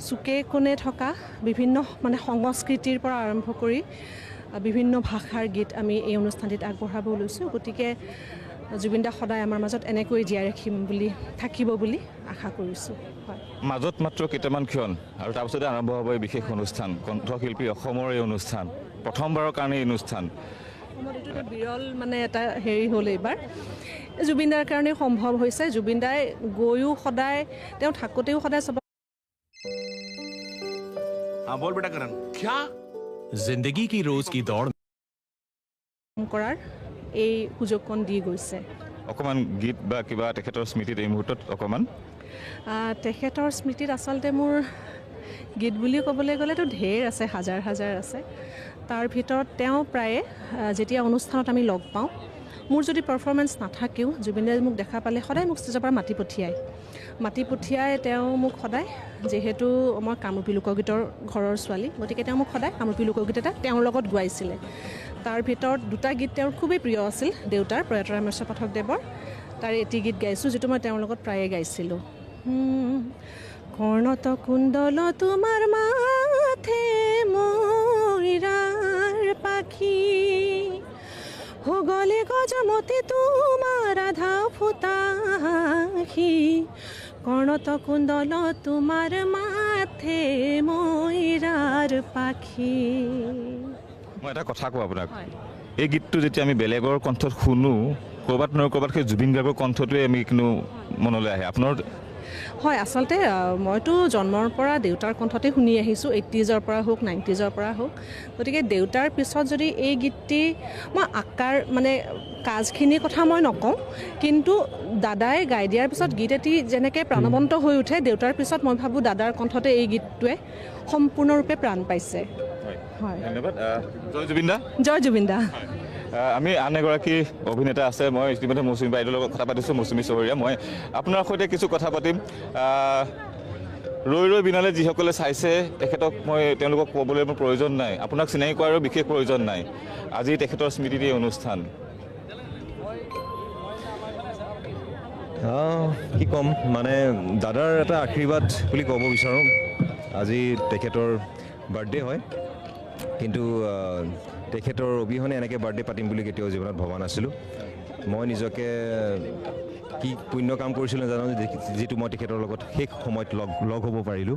চুকে কোণে থকা বিভিন্ন মানে সংস্কৃতিৰ পৰা আৰম্ভ কৰি বিভিন্ন ভাষাৰ গীত আমি এই অনুষ্ঠানটিত আগবঢ়াব লৈছোঁ গতিকে জুবিনদা সদায় আমাৰ মাজত এনেকৈ জীয়াই ৰাখিম বুলি থাকিব বুলি আশা কৰিছোঁ হয় মাজত মাত্ৰ কেইটামান ক্ষণ আৰু তাৰপিছতে আৰম্ভ হ'ব এই বিশেষ অনুষ্ঠান কণ্ঠশিল্পী অসমৰ এই অনুষ্ঠান প্ৰথমবাৰৰ কাৰণে এই অনুষ্ঠান এইটো বিৰল মানে এটা হেৰি হ'ল এইবাৰ জুবিনদাৰ কাৰণে সম্ভৱ হৈছে জুবিনদাই গৈও সদায় তেওঁ থাকোঁতেও সদায় চব बोल बेटा करण क्या जिंदगी की रोज की दौड़ কৰাৰ এই সুযোগকণ দি গৈছে অকণমান গীত বা কিবা তেখেতৰ স্মৃতিত এই মুহূৰ্তত অকণমান তেখেতৰ স্মৃতিত আচলতে মোৰ গীত বুলি ক'বলৈ গ'লেতো ঢেৰ আছে হাজাৰ হাজাৰ আছে তাৰ ভিতৰত তেওঁ প্ৰায়ে যেতিয়া অনুষ্ঠানত আমি লগ পাওঁ মোৰ যদি পাৰফৰ্মেঞ্চ নাথাকেও জুবিনদাই মোক দেখা পালে সদায় মোক ষ্টেজৰ পৰা মাতি পঠিয়াই তেওঁ মোক সদায় যিহেতু মই কামৰূপী লোকগীতৰ ঘৰৰ ছোৱালী গতিকে তেওঁ মোক সদায় কামৰূপী লোকগীত এটা তেওঁৰ লগত গোৱাইছিলে তাৰ ভিতৰত দুটা গীত তেওঁৰ খুবেই প্ৰিয় আছিল দেউতাৰ প্ৰয়াত ৰামেশ্বৰ পাঠকদেৱৰ তাৰ এটি গীত গাইছোঁ যিটো মই তেওঁৰ লগত প্ৰায়ে গাইছিলোঁ কৰ্ণত কুণ্ডল তোমাৰ মাথে ময়ূৰাৰ পাখি গলে গজমতে তোমাৰ আধা ফুটাখি কৰ্ণত কুণ্ডল তোমাৰ মাথে ময়ূৰাৰ পাখি মই এটা কথা কওঁ আপোনাক এই গীতটো যেতিয়া আমি বেলেগৰ কণ্ঠত শুনো ক'ৰবাত নহয় ক'ৰবাত সেই জুবিন গাৰ্গৰ কণ্ঠটোৱে আমি কিন্তু মনলৈ আহে আপোনাৰ হয় আচলতে মইতো জন্মৰ পৰা দেউতাৰ কণ্ঠতে শুনি আহিছোঁ 80s পৰা হওক 90s পৰা হওক গতিকে দেউতাৰ পিছত যদি এই গীতটি মই আকাৰ মানে কাজখিনিৰ কথা মই নকওঁ কিন্তু দাদাই গাই দিয়াৰ পিছত গীত এটি যেনেকৈ প্ৰাণৱন্ত হৈ উঠে দেউতাৰ পিছত মই ভাবোঁ দাদাৰ কণ্ঠতে এই গীতটোৱে সম্পূৰ্ণৰূপে প্ৰাণ পাইছে হয় ধন্যবাদ জয় জুবিনদা জয় জুবিনদা আমি আন এগৰাকী অভিনেতা আছে মই ইতিমধ্যে মৌচুমী বাইদেউৰ লগত কথা পাতিছোঁ মৌচুমী চহৰীয়া মই আপোনাৰ সৈতে কিছু কথা পাতিম ৰৈ ৰৈ বিনালে যিসকলে চাইছে তেখেতক মই তেওঁলোকক ক'বলৈ মোৰ প্ৰয়োজন নাই আপোনাক চিনাকি কৰাৰো বিশেষ প্ৰয়োজন নাই আজি তেখেতৰ স্মৃতিত এই অনুষ্ঠান কি ক'ম মানে দাদাৰ এটা আশীৰ্বাদ বুলি ক'ব বিচাৰোঁ আজি তেখেতৰ বাৰ্থডে হয় কিন্তু তেখেতৰ অবিহনে এনেকৈ বাৰ্থডে পাতিম বুলি কেতিয়াও জীৱনত ভবা নাছিলোঁ মই নিজকে কি পুণ্য কাম কৰিছিলোঁ নাজানো যিটো মই তেখেতৰ লগত শেষ সময়ত লগ হ'ব পাৰিলোঁ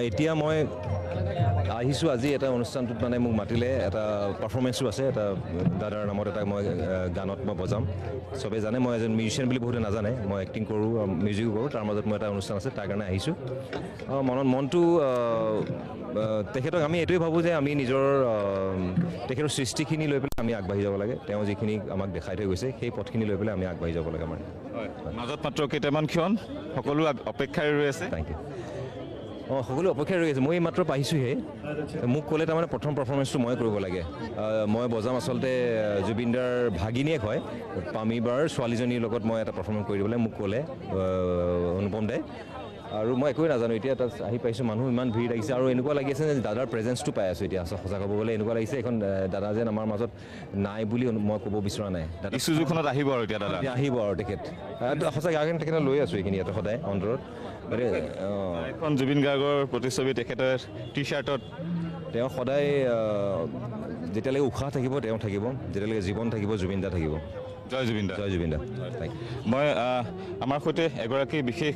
এতিয়া মই আহিছোঁ আজি এটা অনুষ্ঠানটোত মানে মোক মাতিলে এটা পাৰফৰ্মেঞ্চো আছে এটা দাদাৰ নামত এটা মই গানত মই বজাম চবেই জানে মই এজন মিউজিচিয়ান বুলি বহুতে নাজানে মই এক্টিং কৰোঁ মিউজিকো কৰোঁ তাৰ মাজত মই এটা অনুষ্ঠান আছে তাৰ কাৰণে আহিছোঁ মনটো তেখেতক আমি এইটোৱে ভাবোঁ যে আমি নিজৰ তেখেতৰ সৃষ্টিখিনি লৈ পেলাই আমি আগবাঢ়ি যাব লাগে তেওঁ যিখিনি আমাক দেখাই থৈ গৈছে সেই পথখিনি লৈ পেলাই আমি আগবাঢ়ি যাব লাগে আমাৰ মাজত মাত্ৰ কেইটামান ক্ষণ সকলো অপেক্ষাৰে ৰৈ আছে থেংক ইউ সকলো অপেক্ষাৰে ৰৈ আছে মই মাত্ৰ পাইছোঁহে মোক ক'লে তাৰমানে প্ৰথম পাৰফৰ্মেঞ্চটো মই কৰিব লাগে মই বজাম আচলতে জুবিনদাৰ ভাগিনীয়েক হয় পামীবাৰ ছোৱালীজনীৰ লগত মই এটা পাৰফৰ্মেঞ্চ কৰি দিবলৈ মোক ক'লে অনুপম দাই আৰু মই একোৱে নাজানো এতিয়া তাত আহি পাইছোঁ মানুহ ইমান ভিৰ লাগিছে আৰু এনেকুৱা লাগি আছে যে দাদাৰ প্ৰেজেঞ্চটো পাই আছোঁ এতিয়া সঁচা ক'ব গ'লে এনেকুৱা লাগিছে এখন দাদা যেন আমাৰ মাজত নাই বুলি মই ক'ব বিচৰা নাই এই সুযোগখনত আহিব আৰু এতিয়া দাদা আহিব আৰু তেখেত সঁচাকৈ আগেন তেখেতে লৈ আছোঁ এইখিনি ইয়াতে সদায় অন্তৰত এখন জুবিন গাৰ্গৰ প্ৰতিচ্ছবি তেখেতৰ টি শ্বাৰ্টত তেওঁ সদায় যেতিয়ালৈকে উশাহ থাকিব তেওঁ থাকিব যেতিয়ালৈকে জীৱন থাকিব জুবিন দা থাকিব জয় জুবিন দা জয় জুবিন দা মই আমাৰ সৈতে এগৰাকী বিশেষ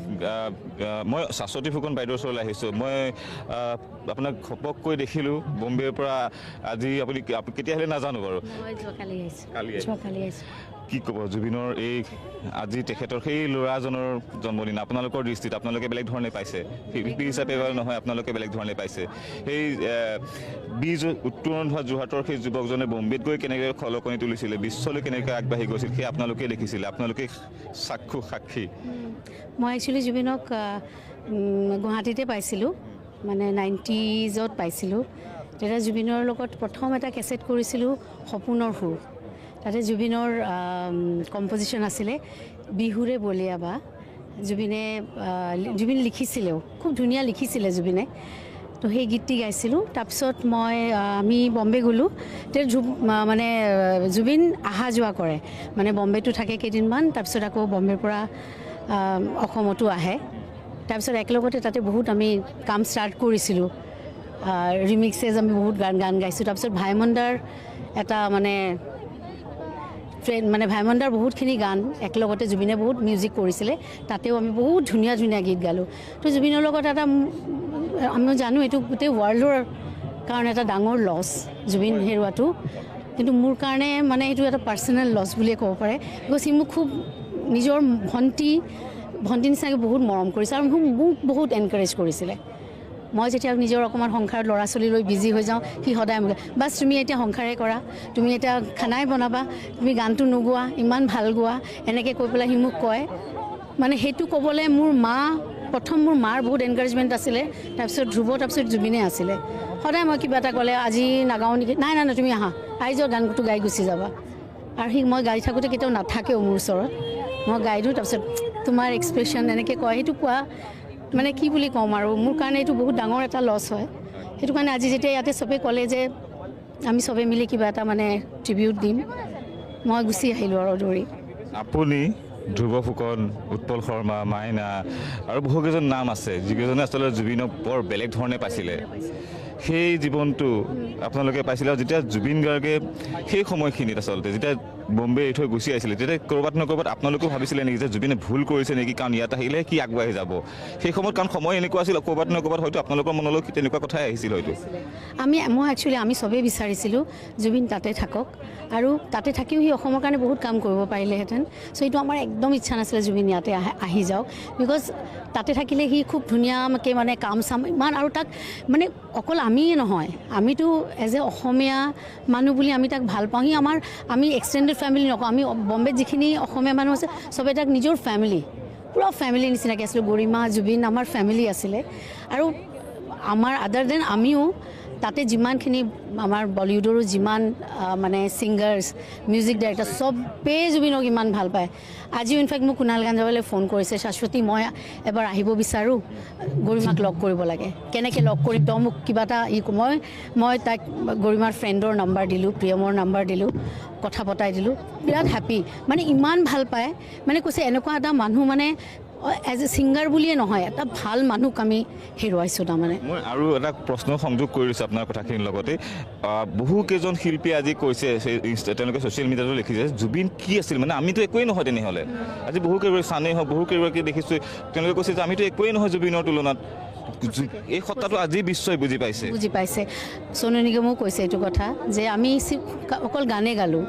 মই শাশ্বতী ফুকন বাইদেউৰ ওচৰলৈ আহিছোঁ মই আপোনাক ঘপককৈ দেখিলোঁ বম্বেৰ পৰা আজি আপুনি কেতিয়া আহিলে নাজানো বাৰু কালি কি ক'ব জুবিনৰ এই আজি তেখেতৰ সেই ল'ৰাজনৰ জন্মদিন আপোনালোকৰ দৃষ্টিত আপোনালোকে বেলেগ ধৰণে পাইছে শিল্পী হিচাপে নহয় আপোনালোকে বেলেগ ধৰণে পাইছে সেই উত্তৰণ হোৱা যোৰহাটৰ সেই যুৱকজনে বম্বেত গৈ কেনেকৈ খলকনি তুলিছিলে বিশ্বলৈ কেনেকৈ আগবাঢ়ি গৈছিল সেই আপোনালোকে দেখিছিলে আপোনালোকে সাক্ষী মই একচুৱেলি জুবিনক গুৱাহাটীতে পাইছিলোঁ মানে 90s পাইছিলোঁ তেতিয়া জুবিনৰ লগত প্ৰথম এটা কেছেট কৰিছিলোঁ সপোনৰ সুৰ তাতে জুবিনৰ কম্পজিশ্যন আছিলে বিহুৰে বলিয়াবা জুবিন লিখিছিলেও খুব ধুনীয়া লিখিছিলে জুবিনে তো সেই গীতটি গাইছিলোঁ তাৰপিছত আমি বম্বে গ'লোঁ মানে জুবিন অহা যোৱা কৰে মানে বম্বেটো থাকে কেইদিনমান তাৰপিছত আকৌ বম্বেৰ পৰা অসমতো আহে তাৰপিছত একেলগতে তাতে বহুত আমি কাম ষ্টাৰ্ট কৰিছিলোঁ ৰিমিক্সেজ আমি বহুত গান গাইছোঁ তাৰপিছত ভাইমণ্ডাৰ এটা মানে ভাইমণ্ডাৰ বহুতখিনি গান একেলগতে জুবিনে বহুত মিউজিক কৰিছিলে তাতেও আমি বহুত ধুনীয়া গীত গালোঁ তো জুবিনৰ লগত এটা আমি জানো এইটো গোটেই ৱৰ্ল্ডৰ কাৰণে এটা ডাঙৰ লছ জুবিন হেৰুৱাটো কিন্তু মোৰ কাৰণে মানে এইটো এটা পাৰ্চনেল লছ বুলিয়ে ক'ব পাৰে বিকজ সি মোক খুব নিজৰ ভণ্টি নিচিনাকৈ বহুত মৰম কৰিছে আৰু মোক বহুত এনকাৰেজ কৰিছিলে মই যেতিয়া নিজৰ অকণমান সংসাৰত ল'ৰা ছোৱালী লৈ বিজি হৈ যাওঁ সি সদায় মোক বাছ তুমি এতিয়া সংসাৰে কৰা তুমি এতিয়া খানাই বনাবা তুমি গানটো নোগোৱা ইমান ভাল গোৱা এনেকৈ কৈ পেলাই সি মোক কয় মানে সেইটো ক'বলৈ মোৰ মাৰ বহুত এনকাৰেজমেণ্ট আছিলে তাৰপিছত ধ্ৰুৱ তাৰপিছত জুবিনে আছিলে সদায় মই কিবা এটা ক'লে আজি নাগাওঁ নেকি নাই তুমি আহা আহি যোৱা গানটো গাই গুচি যাবা আৰু মই গাই থাকোঁতে কেতিয়াও নাথাকেও মোৰ ওচৰত মই গাই দিওঁ তাৰপিছত তোমাৰ এক্সপ্ৰেশ্যন এনেকৈ কয় সেইটো কোৱা মানে কি বুলি ক'ম আৰু মোৰ কাৰণে এইটো বহুত ডাঙৰ এটা লছ হয় সেইটো কাৰণে আজি যেতিয়া ইয়াতে চবেই ক'লে যে আমি চবেই মিলি কিবা এটা মানে ট্ৰিবিউট দিম মই গুচি আহিলোঁ আৰু দৌৰি আপুনি ধ্ৰুৱ ফুকন উৎপল শৰ্মা মাইনা আৰু বহুকেইজন নাম আছে যিকেইজনে আচলতে জুবিনক বৰ বেলেগ ধৰণে পাইছিলে সেই জীৱনটো আপোনালোকে পাইছিলে আৰু যেতিয়া জুবিন গাৰ্গে সেই সময়খিনিত আচলতে যেতিয়া বম্বে এৰি থৈ গুচি আহিছিলে তেতিয়া ক'ৰবাত আপোনালোকেও ভাবিছিলে নেকি যে জুবিনে ভুল কৰিছে নেকি কাৰণ ইয়াত আহিলে কি আগবাঢ়ি যাব সেই সময়ত কাৰণ সময় এনেকুৱা আছিল ক'ৰবাত হয়তো আপোনালোকৰ মনলৈ তেনেকুৱা কথাই আহিছিল হয়তো আমি চবেই বিচাৰিছিলোঁ জুবিন তাতে থাকক আৰু তাতে থাকিও সি অসমৰ কাৰণে বহুত কাম কৰিব পাৰিলেহেঁতেন চ' এইটো আমাৰ একদম ইচ্ছা নাছিলে জুবিন ইয়াতে আহি যাওক বিকজ তাতে থাকিলে সি খুব ধুনীয়াকৈ মানে কাম চাম ইমান আৰু তাক মানে অকল আমিয়ে নহয় আমিতো এজ এ অসমীয়া মানুহ বুলি আমি তাক ভাল পাওঁ আমি এক্সটেণ্ডেড ফেমিলি নকওঁ আমি বম্বেত যিখিনি অসমীয়া মানুহ আছে চবেই তাক নিজৰ ফেমিলি পুৰা ফেমিলি নিচিনাকৈ আছিলোঁ গৰিমা জুবিন আমাৰ ফেমিলি আছিলে আৰু আমাৰ আদাৰ দেন আমিও তাতে যিমানখিনি আমাৰ বলিউডৰো যিমান মানে ছিংগাৰ্ছ মিউজিক ডাইৰেক্টৰ চবেই জুবিনক ইমান ভাল পায় আজিও ইনফেক্ট মোক কুণাল গাঞ্জাৱালে ফোন কৰিছে শাশ্বতী মই এবাৰ আহিব বিচাৰোঁ গৰিমাক লগ কৰিব লাগে কেনেকৈ লগ কৰিম তই মোক কিবা এটা মই তাইক গৰিমাৰ ফ্ৰেণ্ডৰ নাম্বাৰ দিলোঁ প্ৰিয়মৰ নাম্বাৰ দিলোঁ কথা পতাই দিলোঁ বিৰাট হেপী মানে ইমান ভাল পায় মানে কৈছে এনেকুৱা এটা মানুহ মানে এজ এ ছিংগাৰ বুলিয়ে নহয় এটা ভাল মানুহক আমি হেৰুৱাইছোঁ তাৰমানে মই আৰু এটা প্ৰশ্ন সংযোগ কৰি দিছোঁ আপোনাৰ কথাখিনিৰ লগতে বহুকেইজন শিল্পীয়ে আজি কৈছে তেওঁলোকে ছ'চিয়েল মিডিয়াতো লিখিছে জুবিন কি আছিল মানে আমিতো একোৱেই নহয় তেনেহ'লে আজি বহুকেইগৰাকী চানেই হওক বহুকেইগৰাকী দেখিছোঁ তেওঁলোকে কৈছে যে আমিতো একোৱেই নহয় জুবিনৰ তুলনাত এই সত্তাটো আজি বিশ্বই বুজি পাইছে সোনু নিগমেও কৈছে এইটো কথা যে আমি অকল গানে গালোঁ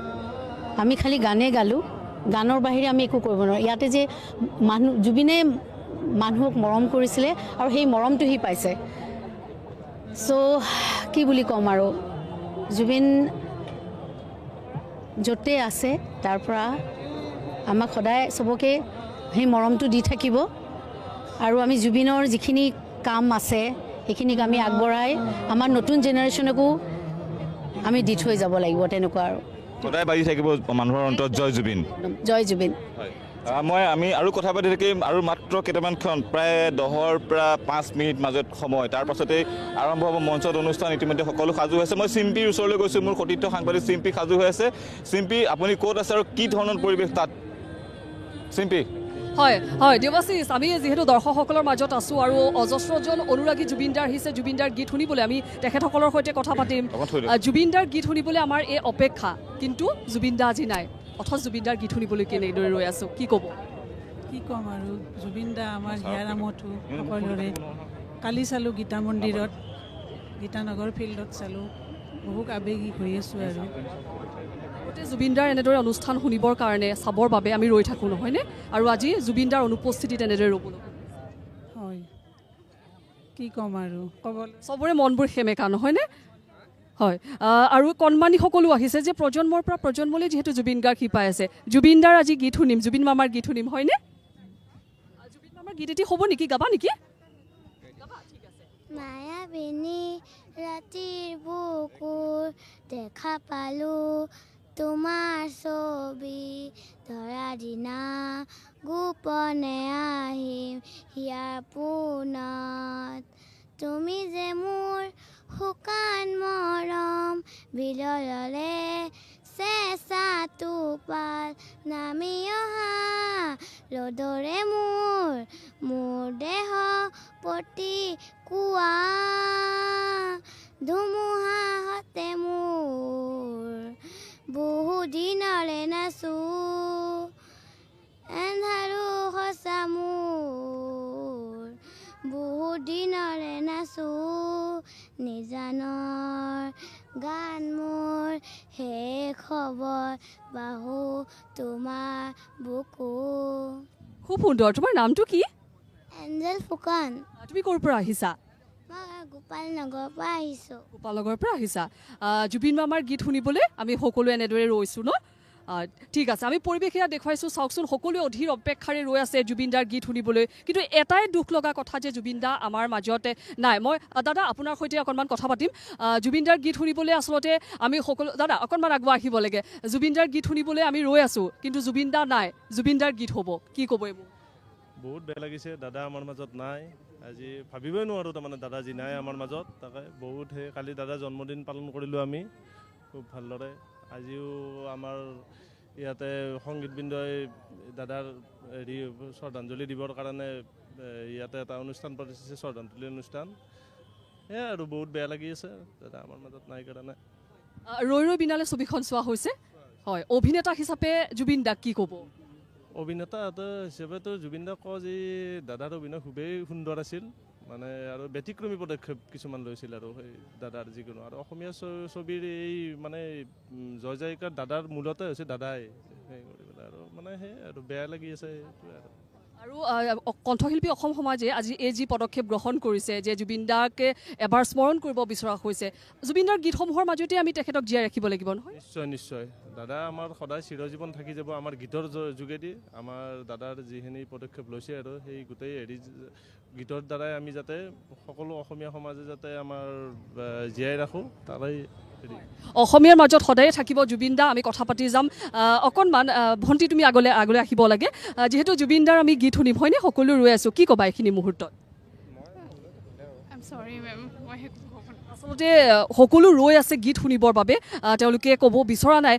আমি খালি গানে গালোঁ গানৰ বাহিৰে আমি একো কৰিব নোৱাৰোঁ ইয়াতে যে জুবিনে মানুহক মৰম কৰিছিলে আৰু সেই মৰমটো সি পাইছে চ' কি বুলি ক'ম আৰু জুবিন য'তে আছে তাৰ পৰা আমাক সদায় চবকে সেই মৰমটো দি থাকিব আৰু আমি জুবিনৰ যিখিনি কাম আছে সেইখিনিক আমি আগবঢ়াই আমাৰ নতুন জেনেৰেশ্যনকো আমি দি থৈ যাব লাগিব তেনেকুৱা আৰু সদায় বাজি থাকিব মানুহৰ অন্তৰত জয় জুবিন জয় জুবিন আমি আৰু কথা পাতি থাকিম আৰু মাত্ৰ কেইটামান ক্ষণ প্ৰায় 10ৰ পৰা 5 মিনিট মাজত সময় তাৰ পাছতে আৰম্ভ হ'ব মঞ্চত অনুষ্ঠান ইতিমধ্যে সকলো সাজু হৈছে মই চিম্পিৰ ওচৰলৈ গৈছোঁ মোৰ সতীৰ্থ সাংবাদিক চিম্পি সাজু হৈ আছে চিম্পি আপুনি ক'ত আছে আৰু কি ধৰণৰ পৰিৱেশ তাত চিম্পি হয় হয় দেৱাশিষ আমি যেহেতু দৰ্শকসকলৰ মাজত আছো আৰু অজস্ৰজন অনুৰাগী জুবিনদাৰ আহিছে জুবিনদাৰ গীত শুনিবলৈ আমি তেখেতসকলৰ সৈতে কথা পাতিম জুবিনদাৰ গীত শুনিবলৈ আমাৰ এই অপেক্ষা কিন্তু জুবিনদা আজি নাই অথচ জুবিনদাৰ গীত শুনিবলৈ কেনেদৰে ৰৈ আছো কি ক'ব কি ক'ম আৰু জুবিনদা আমাৰ হিয়াৰামতো সকলোৰে কালি চালোঁ গীতা মন্দিৰত গীতানগৰ ফিল্ডত চালোঁ বহুত আৱেগিক হৈ আছোঁ আৰু জুবিনদাৰ এনেদৰে অনুষ্ঠান শুনিবৰ কাৰণে চাবৰ বাবে আমি ৰৈ থাকোঁ নহয়নে আৰু আজি জুবিনদাৰ অনুপস্থিতিত এনেদৰে ৰ'বলৈ হয় কি ক'ম আৰু ক'বলৈ চবৰে মনবোৰ সেমেকা নহয়নে হয় আৰু কণমানি সকলো আহিছে যে প্ৰজন্মৰ পৰা প্ৰজন্মলৈ যিহেতু জুবিন গাৰ্গ শিপাই আছে জুবিনদাৰ আজি গীত শুনিম জুবিন মামাৰ গীত শুনিম হয়নে জুবিন মামাৰ গীত এটি হ'ব নেকি গাবা নেকি মায়াবিনী ৰাতিৰ বুকুৰ দেখা পালো তোমাৰ ছবি ধৰা দিনা গোপনে আহিম হিয়াৰ পোনত তুমি যে মোৰ শুকান মৰম বিললে চেঁচা টোপাল নামি অহা ৰ'দৰে মোৰ দেহ প্ৰতি কোৱা ধুমুহাতে মোৰ বহু দিনলে নাচো এন্ধাৰো সঁচা মোৰ বহু দিনলে নাচো নিজানৰ গান মোৰ শেষ খবৰ বাহু তোমাৰ বুকু খুব সুন্দৰ তোমাৰ নামটো কি এঞ্জেল ফুকন তুমি ক'ৰ পৰা আহিছা মই গোপালনগৰৰ পৰা আহিছোঁ গোপালনগৰৰ পৰা আহিছা জুবিন মামাৰ গীত শুনিবলৈ আমি সকলোৱে এনেদৰে ৰৈছোঁ ন ঠিক আছে আমি পৰিৱেশ এয়া দেখুৱাইছোঁ চাওকচোন সকলোৱে অধীৰ অপেক্ষাৰে ৰৈ আছে জুবিনদাৰ গীত শুনিবলৈ কিন্তু এটাই দুখ লগা কথা যে জুবিনদা আমাৰ মাজতে নাই মই দাদা আপোনাৰ সৈতে অকণমান কথা পাতিম জুবিনদাৰ গীত শুনিবলৈ আচলতে আমি সকলো দাদা অকণমান আগুৱাই আহিব লাগে জুবিনদাৰ গীত শুনিবলৈ আমি ৰৈ আছোঁ কিন্তু জুবিনদা নাই জুবিনদাৰ গীত হ'ব কি ক'ব এইবোৰ বহুত বেয়া লাগিছে দাদা আমাৰ মাজত নাই আজি ভাবিবই নোৱাৰোঁ তাৰমানে দাদা যি নাই আমাৰ মাজত তাকে বহুত সেই কালি দাদাৰ জন্মদিন পালন কৰিলোঁ আমি খুব ভালদৰে আজিও আমাৰ ইয়াতে সংগীতবৃন্দই দাদাৰ হেৰি শ্ৰদ্ধাঞ্জলি দিবৰ কাৰণে ইয়াতে এটা অনুষ্ঠান পাতিছে শ্ৰদ্ধাঞ্জলি অনুষ্ঠান সেয়াই আৰু বহুত বেয়া লাগি আছে দাদা আমাৰ মাজত নাই কাৰণে ৰৈ ৰৈ বিনালে ছবিখন চোৱা হৈছে হয় অভিনেতা হিচাপে জুবিন দাক কি ক'ব অভিনেতা হিচাপেতো জুবিন দাক কওঁ যে দাদাৰ অভিনয় খুবেই সুন্দৰ আছিল মানে আৰু ব্যতিক্ৰমী পদক্ষেপ কিছুমান লৈছিল আৰু সেই দাদাৰ যিকোনো আৰু অসমীয়া ছবিৰ এই মানে জয় জয়কাৰ দাদাৰ মূলতে হৈছে দাদাই সেই কৰি পেলাই আৰু মানে সেই আৰু বেয়া লাগি আছে সেইটোৱে আৰু কণ্ঠশিল্পী অসম সমাজে আজি এই যি পদক্ষেপ গ্ৰহণ কৰিছে যে জুবিনদাকে এবাৰ স্মৰণ কৰিব বিচৰা হৈছে জুবিনদাৰ গীতসমূহৰ মাজতে আমি তেখেতক জীয়াই ৰাখিব লাগিব নহয় নিশ্চয় নিশ্চয় দাদা আমাৰ সদায় চিৰজীৱন থাকি যাব আমাৰ গীতৰ যোগেদি আমাৰ দাদাৰ যিখিনি পদক্ষেপ লৈছে আৰু সেই গোটেই হেৰি গীতৰ দ্বাৰাই আমি যাতে সকলো অসমীয়া সমাজে যাতে আমাৰ জীয়াই ৰাখোঁ তাৰাই অসমীয়াৰ মাজত সদায়ে থাকিব জুবিনদা আমি কথা পাতি যাম অকণমান ভণ্টি তুমি আগলৈ আহিব লাগে যিহেতু জুবিনদাৰ আমি গীত শুনিম হয়নে সকলো ৰৈ আছোঁ কি ক'বা এইখিনি মুহূৰ্তত আচলতে সকলো ৰৈ আছে গীত শুনিবৰ বাবে তেওঁলোকে ক'ব বিচৰা নাই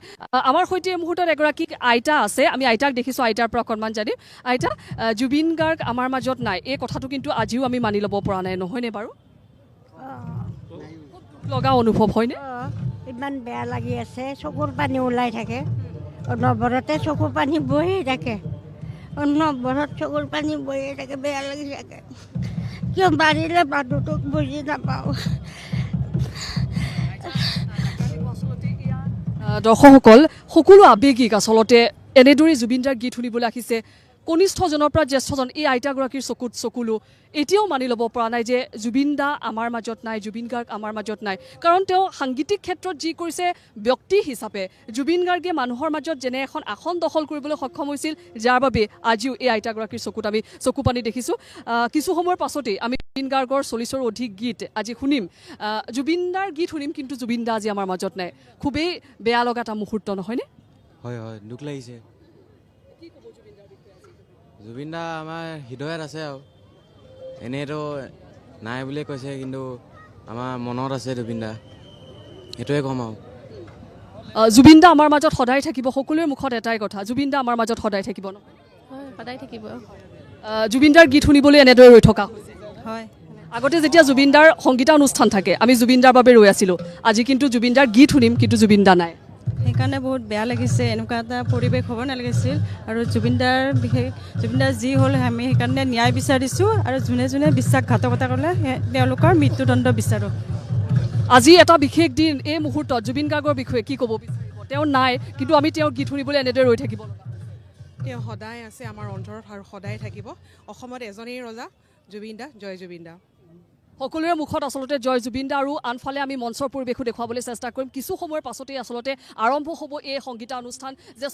আমাৰ সৈতে এই মুহূৰ্তত এগৰাকী আইতা আছে আমি আইতাক দেখিছোঁ আইতাৰ পৰা অকণমান জানিম আইতা জুবিন গাৰ্গ আমাৰ মাজত নাই এই কথাটো কিন্তু আজিও আমি মানি ল'ব পৰা নাই নহয়নে বাৰু লগা অনুভৱ হয়নে ইমান বেয়া লাগি আছে চকুৰ পানী ওলাই থাকে অনবৰতে চকুৰ পানী বৈয়ে থাকে অনবৰত চকুৰ পানী বৈয়ে থাকে বেয়া লাগি থাকে কিয় মাৰিলে মানুহটোক বুজি নাপাওঁ দৰ্শকসকল সকলো আৱেগিক আচলতে এনেদৰে জুবিনদাৰ গীত শুনিবলৈ আহিছে কনিষ্ঠজনৰ পৰা জ্যেষ্ঠজন এই আইতাগৰাকীৰ চকুত চকুলো এতিয়াও মানি ল'ব পৰা নাই যে জুবিন দা আমাৰ মাজত নাই জুবিন গাৰ্গ আমাৰ মাজত নাই কাৰণ তেওঁ সাংগীতিক ক্ষেত্ৰত যি কৰিছে ব্যক্তি হিচাপে জুবিন গাৰ্গে মানুহৰ মাজত যেনে এখন আসন দখল কৰিবলৈ সক্ষম হৈছিল যাৰ বাবে আজিও এই আইতাগৰাকীৰ চকুত আমি চকু পানী দেখিছোঁ কিছু সময়ৰ পাছতেই আমি জুবিন গাৰ্গৰ 40ৰো অধিক গীত আজি শুনিম জুবিনদাৰ গীত শুনিম কিন্তু জুবিন দা আজি আমাৰ মাজত নাই খুবেই বেয়া লগা এটা মুহূৰ্ত নহয়নে হয় হয় দুখ লাগিছে জুবিন দা আমাৰ হৃদয়ত আছে আৰু এনেইতো নাই বুলিয়ে কৈছে, কিন্তু আমাৰ মনত আছে জুবিন দা, সেইটোৱে ক'ম আৰু। জুবিন দা আমাৰ মাজত সদায় থাকিব, সকলোৰে মুখত এটাই কথা, জুবিন দা আমাৰ মাজত সদায় থাকিব ন? হয়, সদায় থাকিব। জুবিন দাৰ গীত শুনিবলৈ এনেদৰে ৰৈ থকা হয়। আগতে যেতিয়া জুবিন দাৰ সংগীতানুষ্ঠান থাকে আমি জুবিন দাৰ বাবে ৰৈ আছিলোঁ, আজি কিন্তু জুবিন দাৰ গীত শুনিম কিন্তু জুবিন দা নাই। সেইকাৰণে বহুত বেয়া লাগিছে, এনেকুৱা এটা পৰিৱেশ হ'ব নালাগিছিল। আৰু জুবিন দাৰ যি হ'ল আমি সেইকাৰণে ন্যায় বিচাৰিছোঁ, আৰু যোনে যোনে বিশ্বাসঘাতকতা কৰিলে তেওঁলোকৰ মৃত্যুদণ্ড বিচাৰোঁ। আজি এটা বিশেষ দিন, এই মুহূৰ্তত জুবিন গাৰ্গৰ বিষয়ে কি ক'ব বিচাৰিব? তেওঁ নাই কিন্তু আমি তেওঁৰ গীত শুনিবলৈ এনেদৰে ৰৈ থাকিব। তেওঁ সদায় আছে আমাৰ অন্তৰত আৰু সদায় থাকিব। অসমত এজনেই ৰজা, জুবিন দা, জয় জুবিন দা। সকলোৰে মুখত আচলতে জয় জুবিন দা, আৰু আনফালে আমি মঞ্চৰ পৰিৱেশো দেখুৱাবলৈ চেষ্টা কৰিম। কিছু সময়ৰ পাছতেই আচলতে আৰম্ভ হ'ব এই সংগীতানুষ্ঠান, যে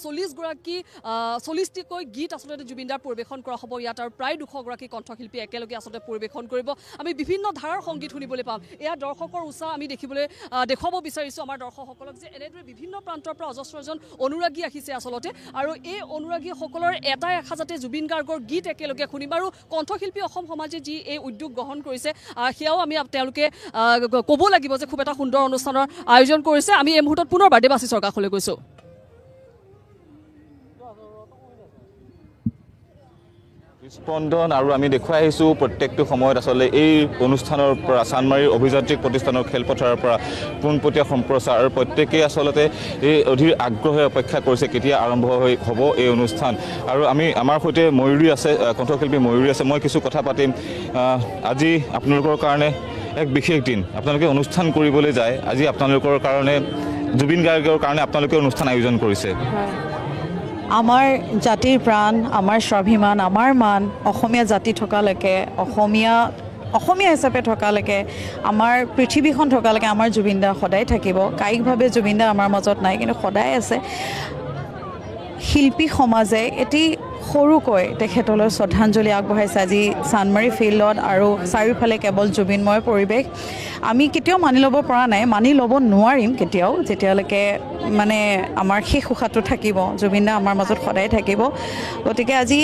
40টিকৈ গীত আচলতে জুবিন দাৰ পৰিৱেশন কৰা হ'ব ইয়াত, আৰু প্ৰায় 200গৰাকী কণ্ঠশিল্পী একেলগে আচলতে পৰিৱেশন কৰিব। আমি বিভিন্ন ধাৰাৰ সংগীত শুনিবলৈ পাম। এয়া দৰ্শকৰ উৎসাহ আমি দেখুৱাব বিচাৰিছোঁ আমাৰ দৰ্শকসকলক, যে এনেদৰে বিভিন্ন প্ৰান্তৰ পৰা অজস্ৰজন অনুৰাগী আহিছে আচলতে, আৰু এই অনুৰাগীসকলৰ এটাই আশা যাতে জুবিন গাৰ্গৰ গীত একেলগে শুনিম। আৰু কণ্ঠশিল্পী অসম সমাজে যি এই উদ্যোগ গ্ৰহণ কৰিছে সেয়াও আমি তেওঁলোকে ক'ব লাগিব যে খুব এটা সুন্দৰ অনুষ্ঠানৰ আয়োজন কৰিছে। আমি এই মুহূৰ্তত পুনৰবাৰ দেৱাশীষৰ কাষলৈ গৈছোঁ। স্পন্দন আৰু আমি দেখুৱাই আহিছোঁ প্ৰত্যেকটো সময়ত আচলতে এই অনুষ্ঠানৰ পৰা চানমাৰীৰ অভিযান্ত্ৰিক প্ৰতিষ্ঠানৰ খেলপথাৰৰ পৰা পোনপটীয়া সম্প্ৰচাৰ, আৰু প্ৰত্যেকেই আচলতে এই অধীৰ আগ্ৰহেৰে অপেক্ষা কৰিছে কেতিয়া আৰম্ভ হ'ব এই অনুষ্ঠান। আৰু আমাৰ সৈতে ময়ূৰী আছে, কণ্ঠশিল্পী ময়ূৰী আছে, মই কিছু কথা পাতিম। আজি আপোনালোকৰ কাৰণে এক বিশেষ দিন, আপোনালোকে অনুষ্ঠান কৰিবলৈ যায়, আজি আপোনালোকৰ কাৰণে জুবিন গাৰ্গৰ কাৰণে আপোনালোকে অনুষ্ঠান আয়োজন কৰিছে। আমাৰ জাতিৰ প্ৰাণ, আমাৰ স্বাভিমান, আমাৰ মান, অসমীয়া জাতি থকালৈকে, অসমীয়া হিচাপে থকালৈকে, আমাৰ পৃথিৱীখন থকালৈকে আমাৰ জুবিন দা সদায় থাকিব। কায়িকভাৱে জুবিন দা আমাৰ মাজত নাই, কিন্তু সদায় আছে। শিল্পী সমাজে এটি সৰুকৈ তেখেতলৈ শ্ৰদ্ধাঞ্জলি আগবঢ়াইছে আজি চানমাৰী ফিল্ডত, আৰু চাৰিওফালে কেৱল জুবিনময় পৰিৱেশ। আমি কেতিয়াও মানি ল'ব পৰা নাই, মানি ল'ব নোৱাৰিম কেতিয়াও, যেতিয়ালৈকে মানে আমাৰ শেষ উশাহটো থাকিব। জুবিন দা আমাৰ মাজত সদায় থাকিব। গতিকে আজি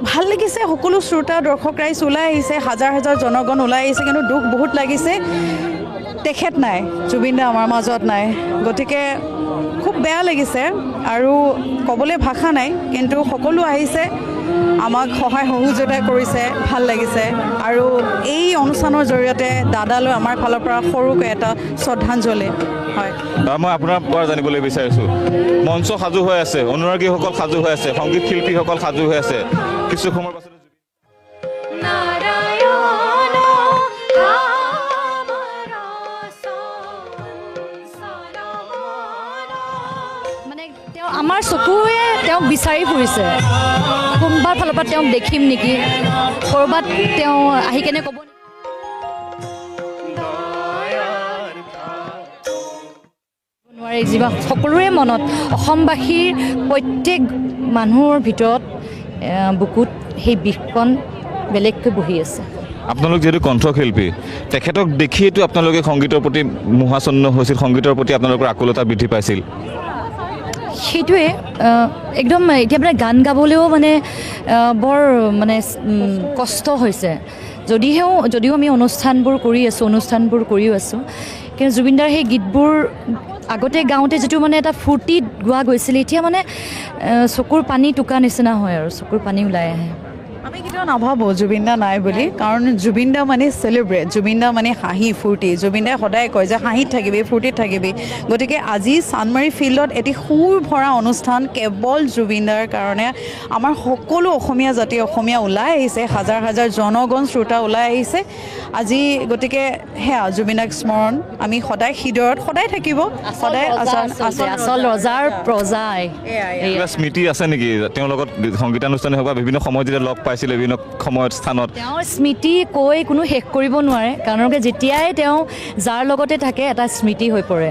ভাল লাগিছে, সকলো শ্ৰোতা দৰ্শক ৰাইজ ওলাই আহিছে, হাজাৰ হাজাৰ জনগণ ওলাই আহিছে, কিন্তু দুখ বহুত লাগিছে তেখেত নাই, জুবিন দা আমাৰ মাজত নাই। গতিকে খুব বেয়া লাগিছে আৰু ক'বলৈ ভাষা নাই, কিন্তু সকলো আহিছে, আমাক সহায় সহযোগিতা কৰিছে, ভাল লাগিছে। আৰু এই অনুষ্ঠানৰ জৰিয়তে দাদালৈ আমাৰ ফালৰ পৰা সৰুকৈ এটা শ্ৰদ্ধাঞ্জলি। হয়, মই আপোনাৰ পৰা জানিবলৈ বিচাৰিছোঁ, মঞ্চ সাজু হৈ আছে, অনুৰাগীসকল সাজু হৈ আছে, সংগীত শিল্পীসকল সাজু হৈ আছে, কিছু সময়ৰ পাছত আমাৰ চকুৱে তেওঁক বিচাৰি ফুৰিছে, কোনোবাৰ ফালৰ পৰা তেওঁক দেখিম নেকি, ক'ৰবাত তেওঁ আহি কেনে ক'ব নোৱাৰে। যিবা সকলোৰে মনত, অসমবাসীৰ প্ৰত্যেক মানুহৰ ভিতৰত বুকুত সেই বিষখন বেলেগকৈ বহি আছে। আপোনালোক যিহেতু কণ্ঠশিল্পী, তেখেতক দেখিয়েতো আপোনালোকে সংগীতৰ প্ৰতি মোহাচন্ন হৈছিল, সংগীতৰ প্ৰতি আপোনালোকৰ আকুলতা বৃদ্ধি পাইছিল। সেইটোৱে একদম এতিয়া মানে গান গাবলৈও মানে বৰ মানে কষ্ট হৈছে। যদিও আমি অনুষ্ঠানবোৰ কৰিও আছোঁ, কিন্তু জুবিনদাৰ সেই গীতবোৰ আগতে গাওঁতে যিটো মানে এটা ফূৰ্তিত গোৱা গৈছিল, এতিয়া মানে চকুৰ পানী টোকা নিচিনা হয় আৰু চকুৰ পানী ওলাই আহে। আমি কেতিয়াও নাভাবোঁ জুবিন দা নাই বুলি, কাৰণ জুবিন দা মানে চেলিব্ৰেট, জুবিন দা মানে হাঁহি ফূৰ্তি। জুবিন দাই সদায় কয় যে হাঁহিত থাকিবি, ফূৰ্তিত থাকিবি। গতিকে আজি চানমাৰী ফিল্ডত এটি সুৰ ভৰা অনুষ্ঠান কেৱল জুবিন দাৰ কাৰণে। আমাৰ সকলো অসমীয়া জাতি, অসমীয়া ওলাই আহিছে, হাজাৰ হাজাৰ জনগণ শ্ৰোতা ওলাই আহিছে আজি। গতিকে সেয়া জুবিন দাক স্মৰণ আমি সদায় হৃদয়ত সদায় থাকিব, সদায় আচল ৰজাৰ প্ৰজাই। স্মৃতি আছে নেকি তেওঁৰ লগত সংগীতানুষ্ঠান হওক বা বিভিন্ন সময়ত যেতিয়া লগ পাইছিলে বিভিন্ন সময়ত স্থানত? তেওঁৰ স্মৃতি কৈ কোনো শেষ কৰিব নোৱাৰে, কাৰণ যেতিয়াই তেওঁ যাৰ লগতে থাকে এটা স্মৃতি হৈ পৰে।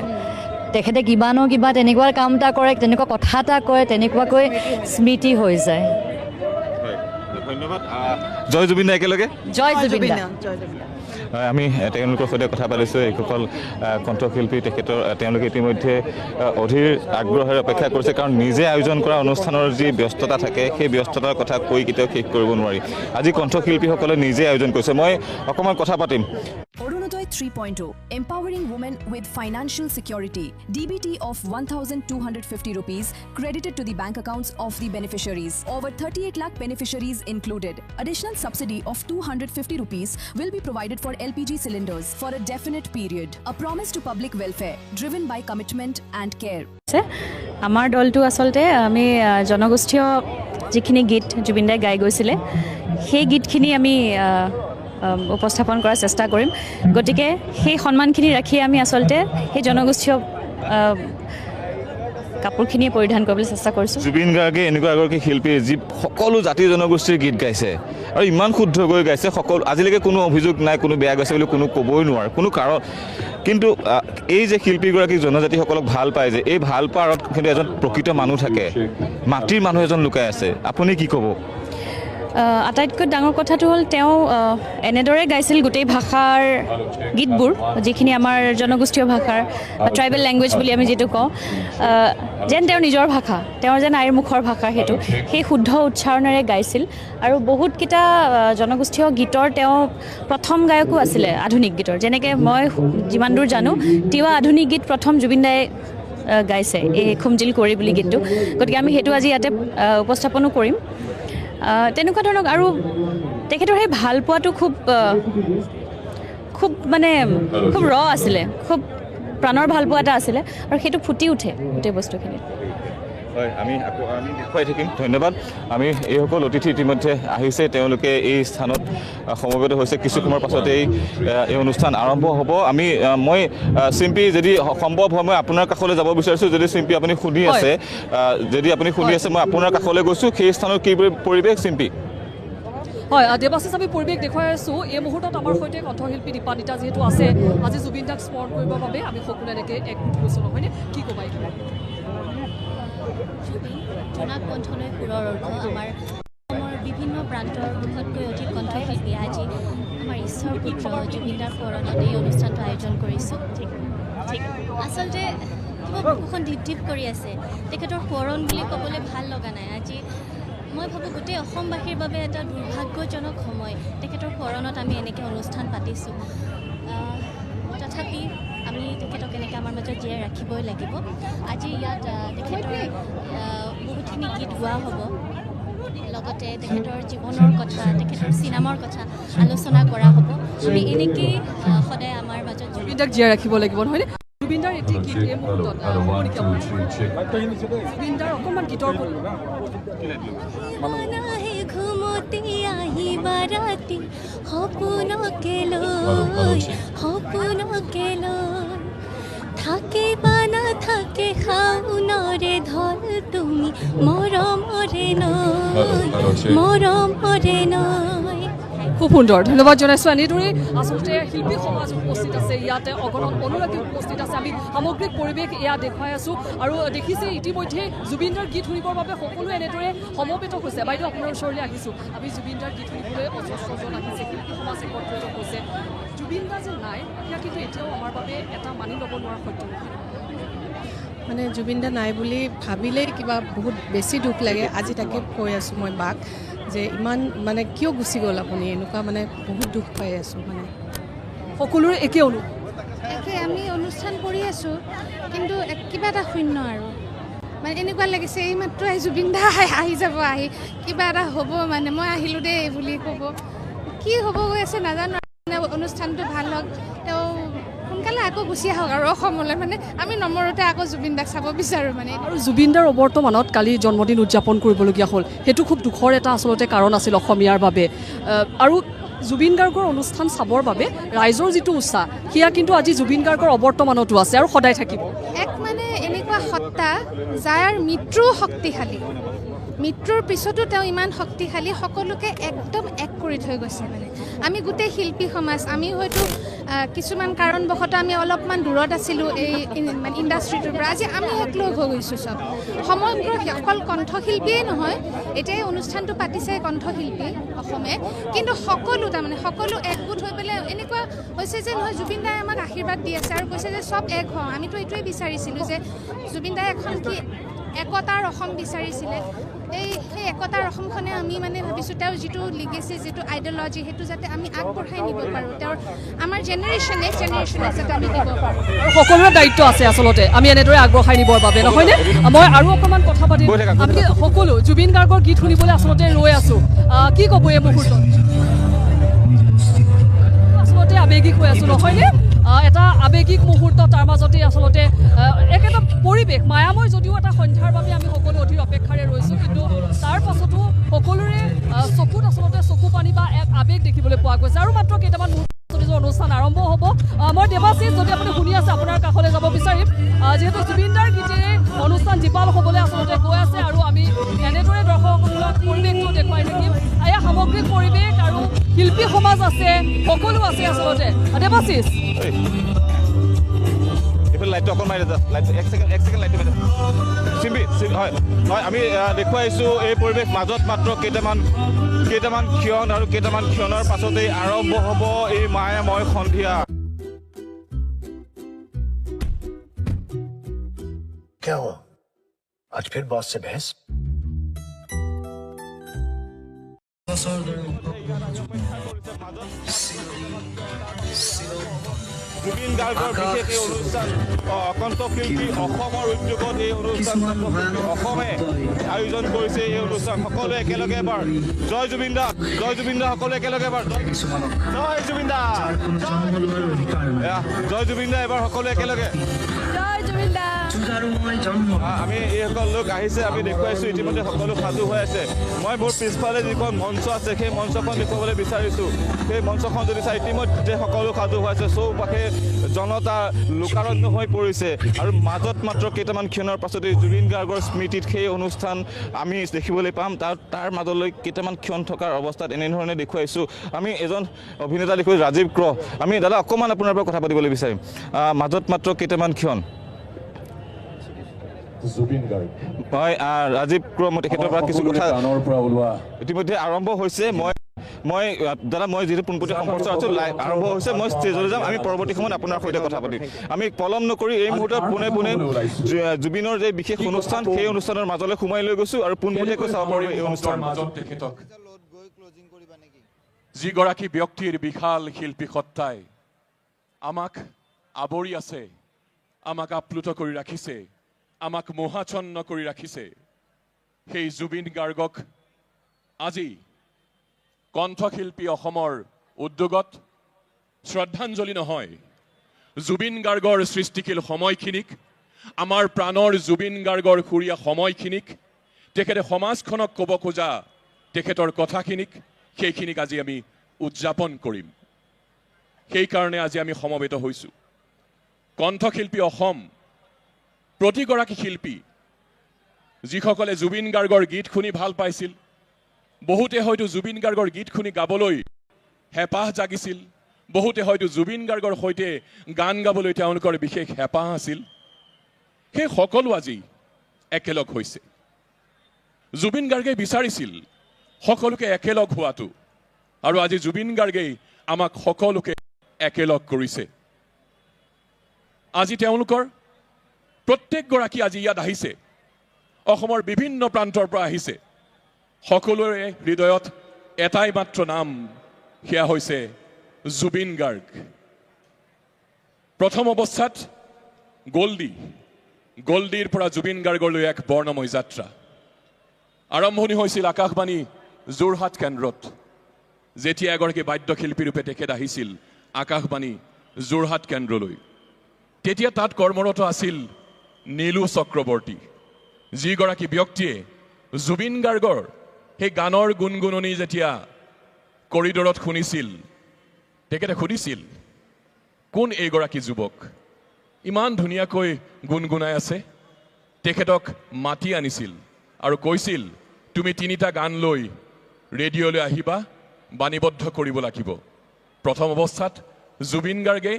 তেখেতে কিবা ন কিবা তেনেকুৱা কাম এটা কৰে, তেনেকুৱা কথা এটা কয়, তেনেকুৱাকৈ স্মৃতি হৈ যায়। ধন্যবাদ। জয় জুবিন দা একেলগে। জয় জুবিন দা। আমি তেওঁলোকৰ সৈতে কথা পাতিছোঁ। এইসকল কণ্ঠশিল্পী তেওঁলোকে ইতিমধ্যে অধীৰ আগ্ৰহেৰে অপেক্ষা কৰিছে, কাৰণ নিজে আয়োজন কৰা অনুষ্ঠানৰ যি ব্যস্ততা থাকে সেই ব্যস্ততাৰ কথা কৈ কেতিয়াও শেষ কৰিব নোৱাৰি। আজি কণ্ঠশিল্পীসকলে নিজে আয়োজন কৰিছে। মই অকণমান কথা পাতিম। Arunodaya 3.0 Empowering Women with Financial Security. DBT of 1,250 rupees credited to the bank accounts of the beneficiaries. Over 38 lakh beneficiaries included. Additional subsidy of 250 rupees will be provided for LPG cylinders for a definite period. A promise to public welfare driven by commitment and care. আমাৰ দলটো আচলতে আমি জনগোষ্ঠীয় যিখিনি গীত জুবিন দাই গাই গৈছিলে সেই গীতখিনি আমি উপস্থাপন কৰাৰ চেষ্টা কৰিম। গতিকে সেই সন্মানখিনি ৰাখি আমি আচলতে সেই জনগোষ্ঠীয় কাপোৰখিনিয়ে পৰিধান কৰিবলৈ চেষ্টা কৰিছোঁ। জুবিন গাৰ্গে এনেকুৱা এগৰাকী শিল্পী যি সকলো জাতি জনগোষ্ঠীৰ গীত গাইছে আৰু ইমান শুদ্ধকৈ গাইছে। আজিলৈকে কোনো অভিযোগ নাই, কোনো বেয়া গাইছে বুলি কোনো ক'বই নোৱাৰে, কোনো কাৰণ। কিন্তু এই যে শিল্পীগৰাকী জনজাতিসকলক ভাল পায় যে, এই ভাল পোৱাৰ আঁৰত কিন্তু এজন প্ৰকৃত মানুহ থাকে, মাটিৰ মানুহ এজন লুকাই আছে। আপুনি কি ক'ব? আটাইতকৈ ডাঙৰ কথাটো হ'ল তেওঁ এনেদৰে গাইছিল গোটেই ভাষাৰ গীতবোৰ, যিখিনি আমাৰ জনগোষ্ঠীয় ভাষাৰ ট্ৰাইবেল লেংগুৱেজ বুলি আমি যিটো কওঁ, যেন তেওঁৰ নিজৰ ভাষা, তেওঁৰ যেন আইৰ মুখৰ ভাষা, সেই শুদ্ধ উচ্চাৰণেৰে গাইছিল। আৰু বহুতকেইটা জনগোষ্ঠীয় গীতৰ তেওঁ প্ৰথম গায়কো আছিলে আধুনিক গীতৰ। যেনেকৈ মই যিমান দূৰ জানো তিৱা আধুনিক গীত প্ৰথম জুবিন দাই গাইছে, এই খুমজিল কৰি বুলি গীতটো। গতিকে আমি সেইটো আজি ইয়াতে উপস্থাপনো কৰিম। তেনেকুৱা ধৰণৰ আৰু তেখেতৰ সেই ভাল পোৱাটো খুব মানে খুব ৰ আছিলে, খুব প্ৰাণৰ ভাল পোৱা এটা আছিলে, আৰু সেইটো ফুটি উঠে গোটেই বস্তুখিনিত। হয়, আমি দেখুৱাই থাকিম। ধন্যবাদ। আমি এইসকল অতিথি ইতিমধ্যে আহিছে, তেওঁলোকে এই স্থানত সমবেত হৈছে। কিছু সময়ৰ পাছতে এই অনুষ্ঠান আৰম্ভ হ'ব। মই চিম্পী, যদি সম্ভৱ হয় মই আপোনাৰ কাষলৈ যাব বিচাৰিছোঁ। যদি চিম্পী আপুনি শুনি আছে, মই আপোনাৰ কাষলৈ গৈছোঁ। সেই স্থানৰ কি পৰিৱেশ চিম্পী? হয়, দেৱাশিষ, আমি পৰিৱেশ দেখুৱাই আছোঁ। এই মুহূৰ্তত আমাৰ সৈতে কণ্ঠশিল্পী দীপানিতা যিহেতু আছে, আজি জুবিন দাক স্মৰণ কৰিবৰ বাবে আমি সকলোৱে এনেকৈ একগোট হৈছোঁ, নহয়নে? কি ক'বা এইটো? জোনাক কণ্ঠলৈ সুৰৰ অৰ্থ। আমাৰ অসমৰ বিভিন্ন প্ৰান্তৰ 200তকৈ অধিক কণ্ঠশিল্পী আজি আমাৰ ঈশ্বৰ পুত্ৰ জুবিন দাৰ সোঁৱৰণত এই অনুষ্ঠানটো আয়োজন কৰিছোঁ। ঠিক আচলতে কিবা বুকুখন ঢিপ ঢিপ কৰি আছে। তেখেতৰ সোঁৱৰণ বুলি ক'বলৈ ভাল লগা নাই। আজি মই ভাবোঁ গোটেই অসমবাসীৰ বাবে এটা দুৰ্ভাগ্যজনক সময়। তেখেতৰ সোঁৱৰণত আমি এনেকৈ অনুষ্ঠান পাতিছোঁ। তথাপি আমি তেখেতক এনেকৈ আমাৰ মাজত জীয়াই ৰাখিবই লাগিব। আজি ইয়াত তেখেতৰ বহুতখিনি গীত গোৱা হ'ব, লগতে তেখেতৰ জীৱনৰ কথা, তেখেতৰ চিনেমাৰ কথা আলোচনা কৰা হ'ব। আমি এনেকেই সদায় আমাৰ মাজত জুবিন দাক জীয়াই ৰাখিব লাগিব, নহয়নে? জুবিন দাৰ এটি গীত এই মুহূৰ্তত জুবিন দাৰ অকণমান গীতৰ ঘুমতি আহিবা ৰাতি সপোনকে লৈ থাকিবা নাথাকে শাওনৰে ধল তুমি মৰমৰে নয়। খুব সুন্দৰ, ধন্যবাদ জনাইছোঁ। এনেদৰে আচলতে শিল্পী সমাজ উপস্থিত আছে, ইয়াতে অগণন অনুৰাগী উপস্থিত আছে। আমি সামগ্ৰিক পৰিৱেশ এয়া দেখুৱাই আছোঁ। আৰু দেখিছে ইতিমধ্যে জুবিন দাৰ গীত শুনিবৰ বাবে সকলোৱে এনেদৰে সমবেত হৈছে। বাইদেউ, আপোনাৰ ওচৰলৈ আহিছোঁ। আমি জুবিন দাৰ গীত শুনিবলৈ অজস্ৰজন আহিছে, শিল্পী সমাজ একত্ৰিত হৈছে। জুবিন দা যে নাই, সেয়া কিন্তু এতিয়াও আমাৰ বাবে এটা মানি ল'ব নোৱাৰা সত্য। মানে জুবিন দা নাই বুলি ভাবিলেই কিবা বহুত বেছি দুখ লাগে। আজি তাকে কৈ আছোঁ মই বাক যে ইমান মানে কিয় গুচি গ'ল আপুনি, এনেকুৱা মানে বহুত দুখ পাই আছোঁ। মানে সকলোৰে একে আমি অনুষ্ঠান কৰি আছোঁ, কিন্তু কিবা এটা শূন্য আৰু মানে এনেকুৱা লাগিছে এইমাত্ৰ জুবিন দা আহি যাব, আহি কিবা এটা হ'ব, মানে মই আহিলোঁ দেই বুলি ক'ব। কি হ'ব গৈ আছে নাজানো। অনুষ্ঠানটো ভাল হওক, তেওঁ সোনকালে আকৌ গুচি আহক আৰু অসমলৈ। মানে আমি নমৰতে আকৌ জুবিন দাক চাব বিচাৰোঁ। মানে আৰু জুবিন দাৰ অৱৰ্তমানত কালি জন্মদিন উদযাপন কৰিবলগীয়া হ'ল, সেইটো খুব দুখৰ এটা আচলতে কাৰণ আছিল অসমীয়াৰ বাবে। আৰু জুবিন গাৰ্গৰ অনুষ্ঠান চাবৰ বাবে ৰাইজৰ যিটো উৎসাহ, সেয়া কিন্তু আজি জুবিন গাৰ্গৰ অৱৰ্তমানতো আছে আৰু সদায় থাকিব। এক মানে এনেকুৱা বক্তা যাৰ মৃত্যু শক্তিশালী, মৃত্যুৰ পিছতো তেওঁ ইমান শক্তিশালী, সকলোকে একদম এক কৰি থৈ গৈছে। মানে আমি গোটেই শিল্পী সমাজ, আমি হয়তো কিছুমান কাৰণবশতঃ আমি অলপমান দূৰত আছিলোঁ এই মানে ইণ্ডাষ্ট্ৰিটোৰ পৰা, আজি আমি একলগ হৈ গৈছোঁ চব। সমগ্ৰ অকল কণ্ঠশিল্পীয়েই নহয়, এতিয়া এই অনুষ্ঠানটো পাতিছে কণ্ঠশিল্পী অসমে, কিন্তু সকলো তাৰমানে সকলো একগোট হৈ পেলাই এনেকুৱা হৈছে যে নহয়, জুবিন দাই আমাক আশীৰ্বাদ দি আছে আৰু কৈছে যে চব এক হওঁ। আমিতো এইটোৱে বিচাৰিছিলোঁ যে জুবিন দাই এখন কি একতাৰ অসম বিচাৰিছিলে, সেই একতাৰ অসমখনে আমি মানে ভাবিছোঁ তেওঁৰ যিটো লিগেচি, যিটো আইডিঅলজি, সেইটো যাতে আমি আগবঢ়াই নিব পাৰোঁ, তেওঁৰ আমাৰ জেনেৰেশ্যনে যাতে আমি দিব পাৰোঁ। সকলোৰে দায়িত্ব আছে আচলতে আমি এনেদৰে আগবঢ়াই নিবৰ বাবে, নহয়নে? মই আৰু অকণমান কথা পাতিম। আমি সকলো জুবিন গাৰ্গৰ গীত শুনিবলৈ আচলতে ৰৈ আছোঁ। কি ক'ব এই মুহূৰ্তত? আচলতে আৱেগিক হৈ আছোঁ, নহয়নে? এটা আৱেগিক মুহূৰ্ত, তাৰ মাজতে আচলতে একেটা পৰিৱেশ মায়াময় যদিও এটা সন্ধ্যাৰ বাবে আমি সকলো অধীৰ অপেক্ষাৰে ৰৈছোঁ, কিন্তু তাৰ পাছতো সকলোৰে চকুত আচলতে চকু পানী বা এক আৱেগ দেখিবলৈ পোৱা গৈছে। আৰু মাত্ৰ কেইটামান মুহূৰ্ত অনুষ্ঠান আৰম্ভ হ'ব। মই দেৱাশীষ, যদি আপুনি শুনি আছে আপোনাৰ কাষলৈ যাব বিচাৰিম, যিহেতু জুবিন দাৰ গীতেৰে অনুষ্ঠান জীপাল হ'বলৈ আচলতে গৈ আছে আৰু আমি এনেদৰে দৰ্শকসকলক পৰিৱেশটো দেখুৱাই থাকিম। এয়া সামগ্ৰিক পৰিৱেশ আৰু শিল্পী সমাজ আছে, সকলো আছে আচলতে। দেৱাশীষ, লাইটটো অকণ মাৰি লাইটটো এক ছেকেণ্ড লাইটটো মাৰি চিম্পি হয় হয়, আমি দেখুৱাইছোঁ এই পৰিৱেশ মাজত মাত্ৰ কেইটামান ক্ষণ আৰু কেইটামান ক্ষণৰ পাছতেই আৰম্ভ হ'ব এই মায়াময় সন্ধিয়া। क्या हुआ? आज फिर बॉस से बहस? জুবিন গাৰ্গৰ বিশেষ এই অনুষ্ঠান কণ্ঠশিল্পী অসমৰ উদ্যোগত এই অনুষ্ঠান অসমে আয়োজন কৰিছে। এই অনুষ্ঠান সকলোৱে একেলগে এবাৰ জয় জুবিন দা, জয় জুবিন দা, সকলোৱে একেলগে এবাৰ জয় জুবিন দা, জয় জুবিন দা, এবাৰ সকলোৱে একেলগে জয় জুবিন দা। আমি এইসকল লোক আহিছে, আমি দেখুৱাইছোঁ ইতিমধ্যে সকলো সাজু হৈ আছে। মই মোৰ পিছফালে যিখন মঞ্চ আছে সেই মঞ্চখন দেখুৱাবলৈ বিচাৰিছোঁ। সেই মঞ্চখন যদি চাই ইতিমধ্যে সকলো সাজু হৈ আছে, চৌপাশে জনতা লোকাৰণ্য হৈ পৰিছে আৰু মাজত মাত্ৰ কেইটামান ক্ষণৰ পাছতে জুবিন গাৰ্গৰ স্মৃতিত সেই অনুষ্ঠান আমি দেখিবলৈ পাম। তাৰ মাজলৈ কেইটামান ক্ষণ থকাৰ অৱস্থাত এনেধৰণে দেখুৱাইছোঁ। আমি এজন অভিনেতা দেখুৱাইছোঁ, ৰাজীৱ ক্ৰ। আমি দাদা অকণমান আপোনাৰ পৰা কথা পাতিবলৈ বিচাৰিম। মাজত মাত্ৰ কেইটামান ক্ষণ জুবিন গাৰ্গ হয়, ৰাজীৱ ক্ৰ, মই তেখেতৰ পৰা কিছু কথা ইতিমধ্যে আৰম্ভ হৈছে। মই দাদা, মই যিহেতু পোনপটীয়া সম্পৰ্ক আছোঁ, আৰম্ভ হৈছে, মই ষ্টেজলৈ যাম। আমি পৰৱৰ্তী সময়ত আপোনাৰ সৈতে কথা পাতিম। আমি পলম নকৰি এই মুহূৰ্তত পোনে পোনে জুবিনৰ যে বিশেষ অনুষ্ঠান, সেই অনুষ্ঠানৰ মাজলৈ সোমাই লৈ গৈছোঁ আৰু পোনপটীয়াকৈ চাব পাৰিব এই অনুষ্ঠানৰ মাজত তেখেতক যিগৰাকী ব্যক্তিৰ বিশাল শিল্পী সত্তাই আমাক আৱৰি আছে, আমাক আপ্লুত কৰি ৰাখিছে, আমাক মোহাচ্ছন্ন কৰি ৰাখিছে, সেই জুবিন গাৰ্গক আজি কণ্ঠশিল্পী অসমৰ উদ্যোগত শ্ৰদ্ধাঞ্জলি নহয়, জুবিন গাৰ্গৰ সৃষ্টিশীল সময়খিনিক, আমাৰ প্ৰাণৰ জুবিন গাৰ্গৰ সুৰীয়া সময়খিনিক, তেখেতে সমাজখনক ক'ব খোজা তেখেতৰ কথাখিনিক, সেইখিনিক আজি আমি উদযাপন কৰিম। সেইকাৰণে আজি আমি সমবেত হৈছোঁ। কণ্ঠশিল্পী অসম প্ৰতিগৰাকী শিল্পী যিসকলে জুবিন গাৰ্গৰ গীত শুনি ভাল পাইছিল, বহুতে হয়তো জুবিন গাৰ্গৰ গীত শুনি গাবলৈ হেঁপাহ জাগিছিল, বহুতে হয়তো জুবিন গাৰ্গৰ সৈতে গান গাবলৈ তেওঁলোকৰ বিশেষ হেঁপাহ আছিল, সেই সকলো আজি একেলগ হৈছে। জুবিন গাৰ্গে বিচাৰিছিল সকলোকে একেলগ হোৱাটো, আৰু আজি জুবিন গাৰ্গেই আমাক সকলোকে একেলগ কৰিছে। আজি তেওঁলোকৰ প্ৰত্যেকগৰাকী আজি ইয়াত আহিছে, অসমৰ বিভিন্ন প্ৰান্তৰ পৰা আহিছে। সকলোৰে হৃদয়ত এটাই মাত্ৰ নাম, সেয়া হৈছে জুবিন গাৰ্গ। প্ৰথম অৱস্থাত গল্ডিৰ পৰা জুবিন গাৰ্গলৈ এক বৰ্ণময় যাত্ৰা আৰম্ভণি হৈছিল আকাশবাণী যোৰহাট কেন্দ্ৰত। যেতিয়া এগৰাকী বাদ্যশিল্পী ৰূপে তেখেত আহিছিল আকাশবাণী যোৰহাট কেন্দ্ৰলৈ, তেতিয়া তাত কৰ্মৰত আছিল নীলু চক্ৰৱৰ্তী, যিগৰাকী ব্যক্তিয়ে জুবিন গাৰ্গৰ সেই গানৰ গুণগুণনি যেতিয়া কৰিডৰত শুনিছিল, তেখেতে সুধিছিল, কোন এইগৰাকী যুৱক, ইমান ধুনীয়াকৈ গুণগুণাই আছে। তেখেতক মাতি আনিছিল আৰু কৈছিল তুমি 3টা গান লৈ ৰেডিঅ'লৈ আহিবা, বাণীবদ্ধ কৰিব লাগিব। প্ৰথম অৱস্থাত জুবিন গাৰ্গে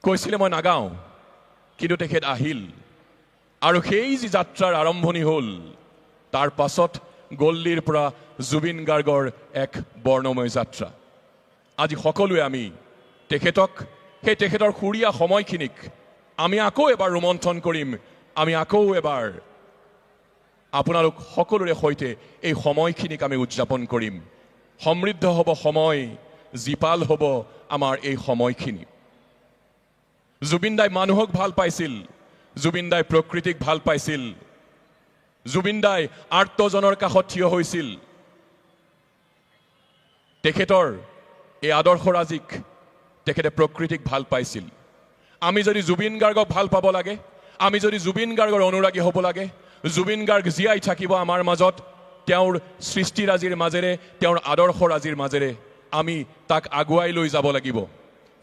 কৈছিলে মই নাগাওঁ, কিন্তু তেখেত আহিল আৰু সেই যি যাত্ৰাৰ আৰম্ভণি হ'ল, তাৰ পাছত গল্লীৰ পৰা জুবিন গাৰ্গৰ এক বৰ্ণময় যাত্ৰা। আজি সকলোৱে আমি তেখেতক, সেই তেখেতৰ সুৰীয়া সময়খিনিক আমি আকৌ এবাৰ ৰোমন্থন কৰিম। আমি আকৌ এবাৰ আপোনালোক সকলোৰে সৈতে এই সময়খিনিক আমি উদযাপন কৰিম। সমৃদ্ধ হ'ব সময়, জীপাল হ'ব আমাৰ এই সময়খিনি। জুবিন দাই মানুহক ভাল পাইছিল, জুবিন দাই প্ৰকৃতিক ভাল পাইছিল, জুবিন দাই আৰ্তজনৰ কাষত থিয় হৈছিল। তেখেতৰ এই আদৰ্শৰাজিক তেখেতে প্ৰকৃতিক ভাল পাইছিল। আমি যদি জুবিন গাৰ্গক ভাল পাব লাগে, আমি যদি জুবিন গাৰ্গৰ অনুৰাগী হ'ব লাগে, জুবিন গাৰ্গ জীয়াই থাকিব আমাৰ মাজত, তেওঁৰ সৃষ্টিৰাজিৰ মাজেৰে, তেওঁৰ আদৰ্শৰাজিৰ মাজেৰে আমি তাক আগুৱাই লৈ যাব লাগিব।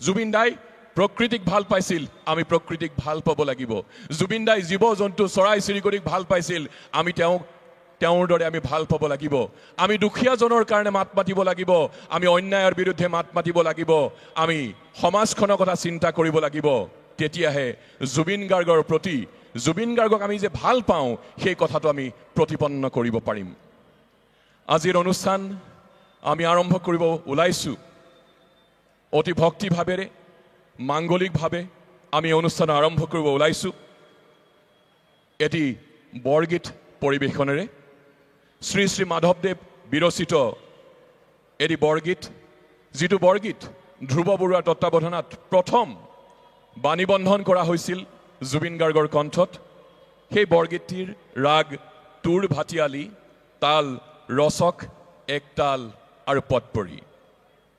জুবিন দাই প্ৰকৃতিক ভাল পাইছিল, আমি প্ৰকৃতিক ভাল পাব লাগিব। জুবিন দাই জীৱ জন্তু চৰাই চিৰিকটিক ভাল পাইছিল, আমি তেওঁৰ দৰে আমি ভাল পাব লাগিব। আমি দুখীয়াজনৰ কাৰণে মাত মাতিব লাগিব, আমি অন্যায়ৰ বিৰুদ্ধে মাত মাতিব লাগিব, আমি সমাজখনৰ কথা চিন্তা কৰিব লাগিব। তেতিয়াহে জুবিন গাৰ্গৰ প্ৰতি, জুবিন গাৰ্গক আমি যে ভাল পাওঁ সেই কথাটো আমি প্ৰতিপন্ন কৰিব পাৰিম। আজিৰ অনুষ্ঠান আমি আৰম্ভ কৰিব ওলাইছোঁ অতি ভক্তিভাৱেৰে, মাংগলিকভাৱে আমি অনুষ্ঠান আৰম্ভ কৰিব ওলাইছোঁ এটি বৰগীত পৰিৱেশনেৰে। শ্ৰী শ্ৰী মাধৱদেৱ বিৰচিত এটি বৰগীত, যিটো বৰগীত ধ্ৰুৱ বৰুৱাৰ তত্বাৱধানত প্ৰথম বাণীবন্ধন কৰা হৈছিল জুবিন গাৰ্গৰ কণ্ঠত। সেই বৰগীতটিৰ ৰাগ তুৰ ভাটিয়ালি, তাল ৰচক, একতাল আৰু পটপৰি।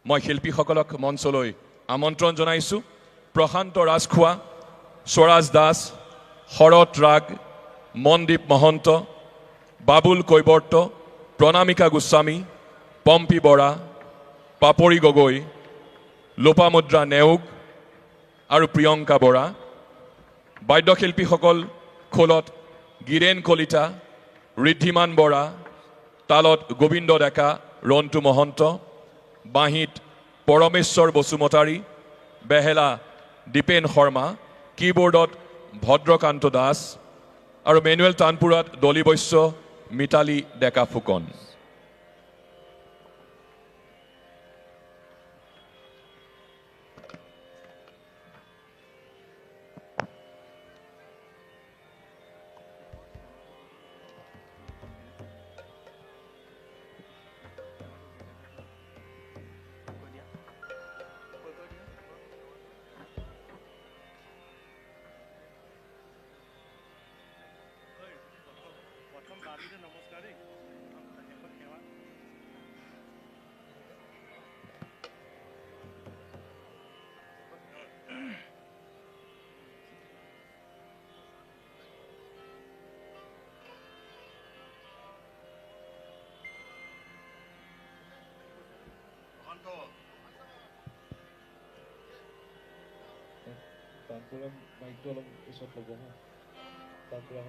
মই শিল্পীসকলক মঞ্চলৈ আমন্ত্ৰণ জনাইছোঁ। প্ৰশান্ত ৰাজখোৱা, স্বৰাজ দাস, শৰৎ ৰাগ, মনদীপ মহন্ত, বাবুল কৈবৰ্ত, প্ৰণামিকা গোস্বামী, পম্পী বৰা, পাপৰি গগৈ, লোপামুদ্ৰা নেওগ আৰু প্ৰিয়ংকা বৰা। বাদ্যশিল্পীসকল খোলত গিৰেণ কলিতা, ঋদ্ধিমান বৰা, তালত গোবিন্দ ডেকা, ৰন্তু মহন্ত, বাঁহীত পৰমেশ্বৰ বসুমতাৰী, বেহেলা দীপেন শৰ্মা, কীবোৰ্ডত ভদ্ৰকান্ত দাস আৰু মেনুৱেল তানপুৰাত দলি বৈশ্য, মিতালী ডেকা ফুকন। তানপুৰা মাইকটো অলপ ওচৰত ল'ব হা, তানপুৰা